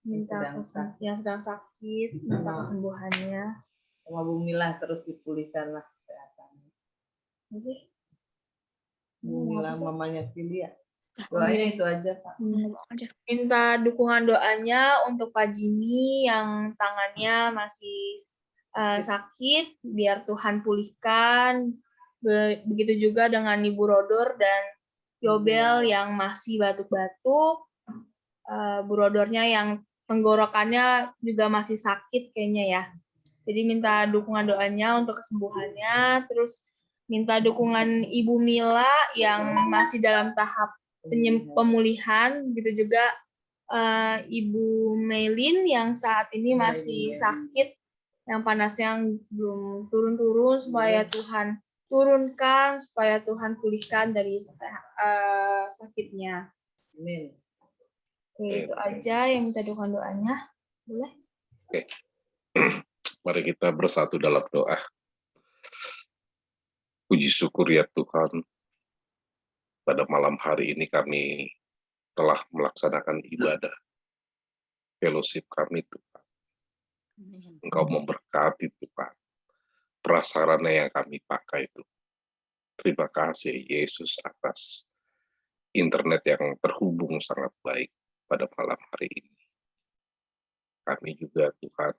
yang sedang sakit, minta kesembuhannya. Sama Bu Mila terus dipulihkanlah kesehatannya. Oke. Bu Mila mamanya Filia. Doanya itu aja, Pak. Minta dukungan doanya untuk Pak Jimmy yang tangannya masih sakit, biar Tuhan pulihkan. Begitu juga dengan Ibu Rodor dan Yobel yang masih batuk-batuk. Bu Rodornya yang tenggorokannya juga masih sakit kayaknya ya. Jadi minta dukungan doanya untuk kesembuhannya. Terus minta dukungan Ibu Mila yang masih dalam tahap pemulihan, gitu juga Ibu Melin yang saat ini masih sakit, yang panasnya belum turun-turun, supaya Tuhan turunkan, supaya Tuhan pulihkan dari sakitnya. Amin. Oke, itu aja yang minta dukungan doanya. Boleh? Oke. Mari kita bersatu dalam doa. Puji syukur ya Tuhan, pada malam hari ini kami telah melaksanakan ibadah fellowship kami Tuhan. Engkau memberkati Tuhan prasarana yang kami pakai itu. Terima kasih Yesus atas internet yang terhubung sangat baik pada malam hari ini. Kami juga Tuhan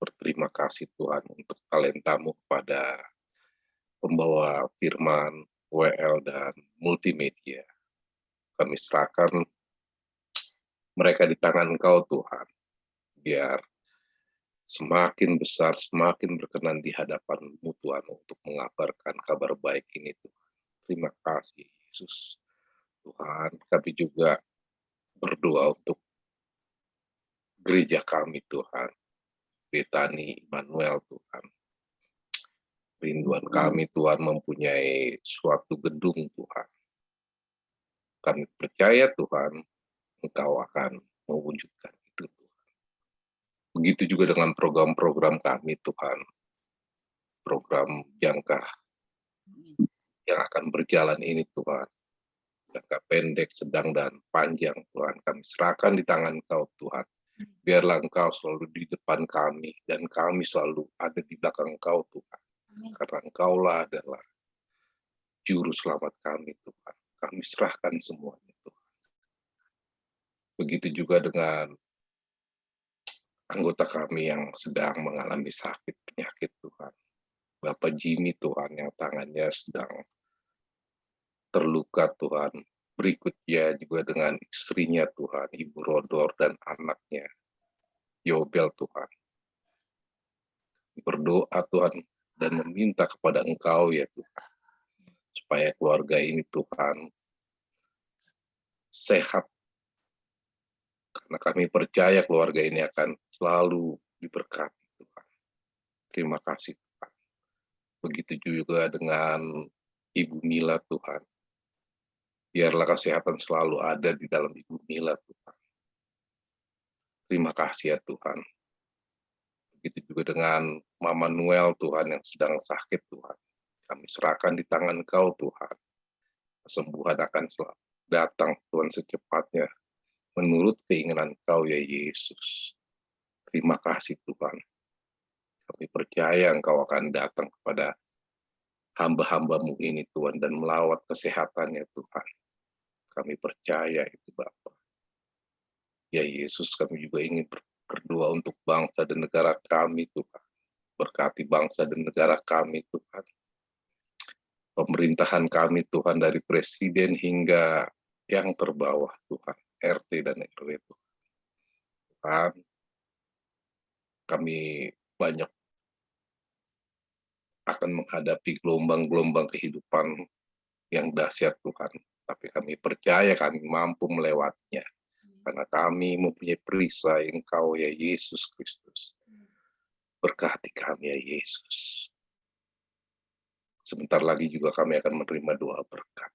berterima kasih Tuhan untuk talentamu kepada pembawa firman, WL, dan multimedia. Kami serahkan mereka di tangan Engkau Tuhan, biar semakin besar, semakin berkenan di hadapan-Mu Tuhan untuk mengabarkan kabar baik ini Tuhan. Terima kasih Yesus. Tuhan, kami juga berdoa untuk gereja kami Tuhan, Betani Immanuel Tuhan. Rinduan kami Tuhan mempunyai suatu gedung Tuhan. Kami percaya Tuhan, Engkau akan mewujudkan itu Tuhan. Begitu juga dengan program-program kami Tuhan. Program jangka yang akan berjalan ini Tuhan. Jangka pendek, sedang, dan panjang Tuhan. Kami serahkan di tangan Engkau Tuhan. Biarlah Engkau selalu di depan kami dan kami selalu ada di belakang Engkau Tuhan. Karena Engkaulah adalah juru selamat kami Tuhan. Kami serahkan semuanya Tuhan. Begitu juga dengan anggota kami yang sedang mengalami sakit penyakit Tuhan. Bapak Jimmy Tuhan yang tangannya sedang terluka Tuhan. Berikutnya juga dengan istrinya Tuhan, Ibu Rodor dan anaknya Yobel Tuhan. Berdoa Tuhan dan meminta kepada Engkau ya Tuhan. Supaya keluarga ini Tuhan sehat. Karena kami percaya keluarga ini akan selalu diberkati Tuhan. Terima kasih Tuhan. Begitu juga dengan Ibu Mila Tuhan. Biarlah kesehatan selalu ada di dalam Ibu Mila Tuhan. Terima kasih ya Tuhan. Begitu juga dengan Mama Noel Tuhan yang sedang sakit Tuhan. Kami serahkan di tangan Engkau Tuhan. Kesembuhan akan selalu datang Tuhan secepatnya. Menurut keinginan Engkau ya Yesus. Terima kasih Tuhan. Kami percaya Engkau akan datang kepada hamba-hambamu ini Tuhan dan melawat kesehatannya Tuhan. Kami percaya itu Bapa. Ya Yesus, kami juga ingin berdoa untuk bangsa dan negara kami Tuhan. Berkati bangsa dan negara kami Tuhan. Pemerintahan kami Tuhan dari presiden hingga yang terbawah Tuhan. RT dan RW Tuhan. Kami banyak akan menghadapi gelombang-gelombang kehidupan yang dahsyat Tuhan. Tapi kami percaya kami mampu melewatinya. Karena kami mempunyai perisai Engkau ya Yesus Kristus. Berkati kami ya Yesus. Sebentar lagi juga kami akan menerima doa berkat.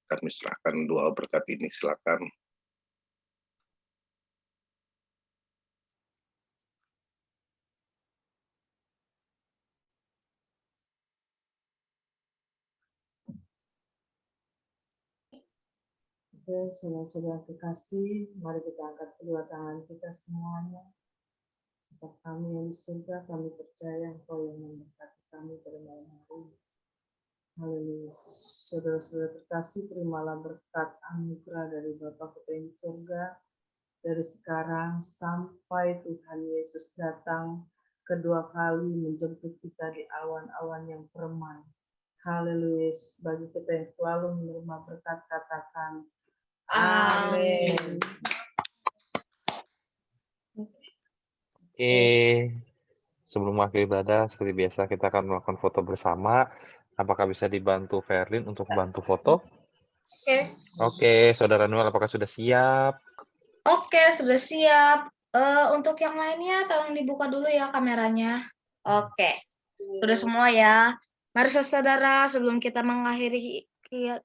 Kami serahkan doa berkat ini, silakan. Oke, saudara-saudara kekasih, mari kita angkat kedua tangan kita semuanya. Bapa kami yang di surga, kami percaya Engkau yang memberkati kami pada malam hari ini. Haleluya. Saudara-saudara terkasih, terimalah berkat anugerah dari Bapa kita yang di surga, dari sekarang sampai Tuhan Yesus datang kedua kali menjemput kita di awan-awan yang permai. Haleluya. Bagi kita yang selalu menerima berkat, katakan amin. Oke, sebelum akhir ibadah, seperti biasa kita akan melakukan foto bersama. Apakah bisa dibantu Ferlin untuk bantu foto? Oke. Oke, Saudara Noel, apakah sudah siap? Oke, sudah siap. Untuk yang lainnya, tolong dibuka dulu ya kameranya. Oke, sudah semua ya. Mari saudara, sebelum kita mengakhiri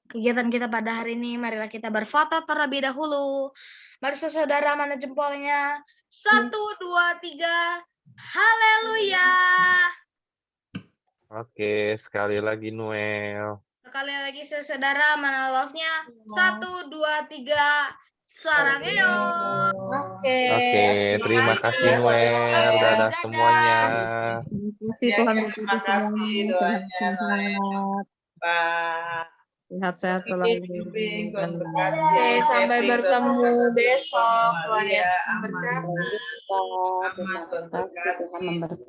kegiatan kita pada hari ini, marilah kita berfoto terlebih dahulu. Mari saudara, mana jempolnya? 1, 2, 3. Haleluya. Oke, sekali lagi Noel. Sekali lagi saudara, mana love-nya? 1, 2, 3. Sarangeo. Oke, terima kasih Noel. Dadah semuanya. Terima kasih doanya Noel. Pak. Sehat-sehat selalu. Oke, sampai bertemu besok. Tuhan Yesus memberkati. Tuhan memberkati.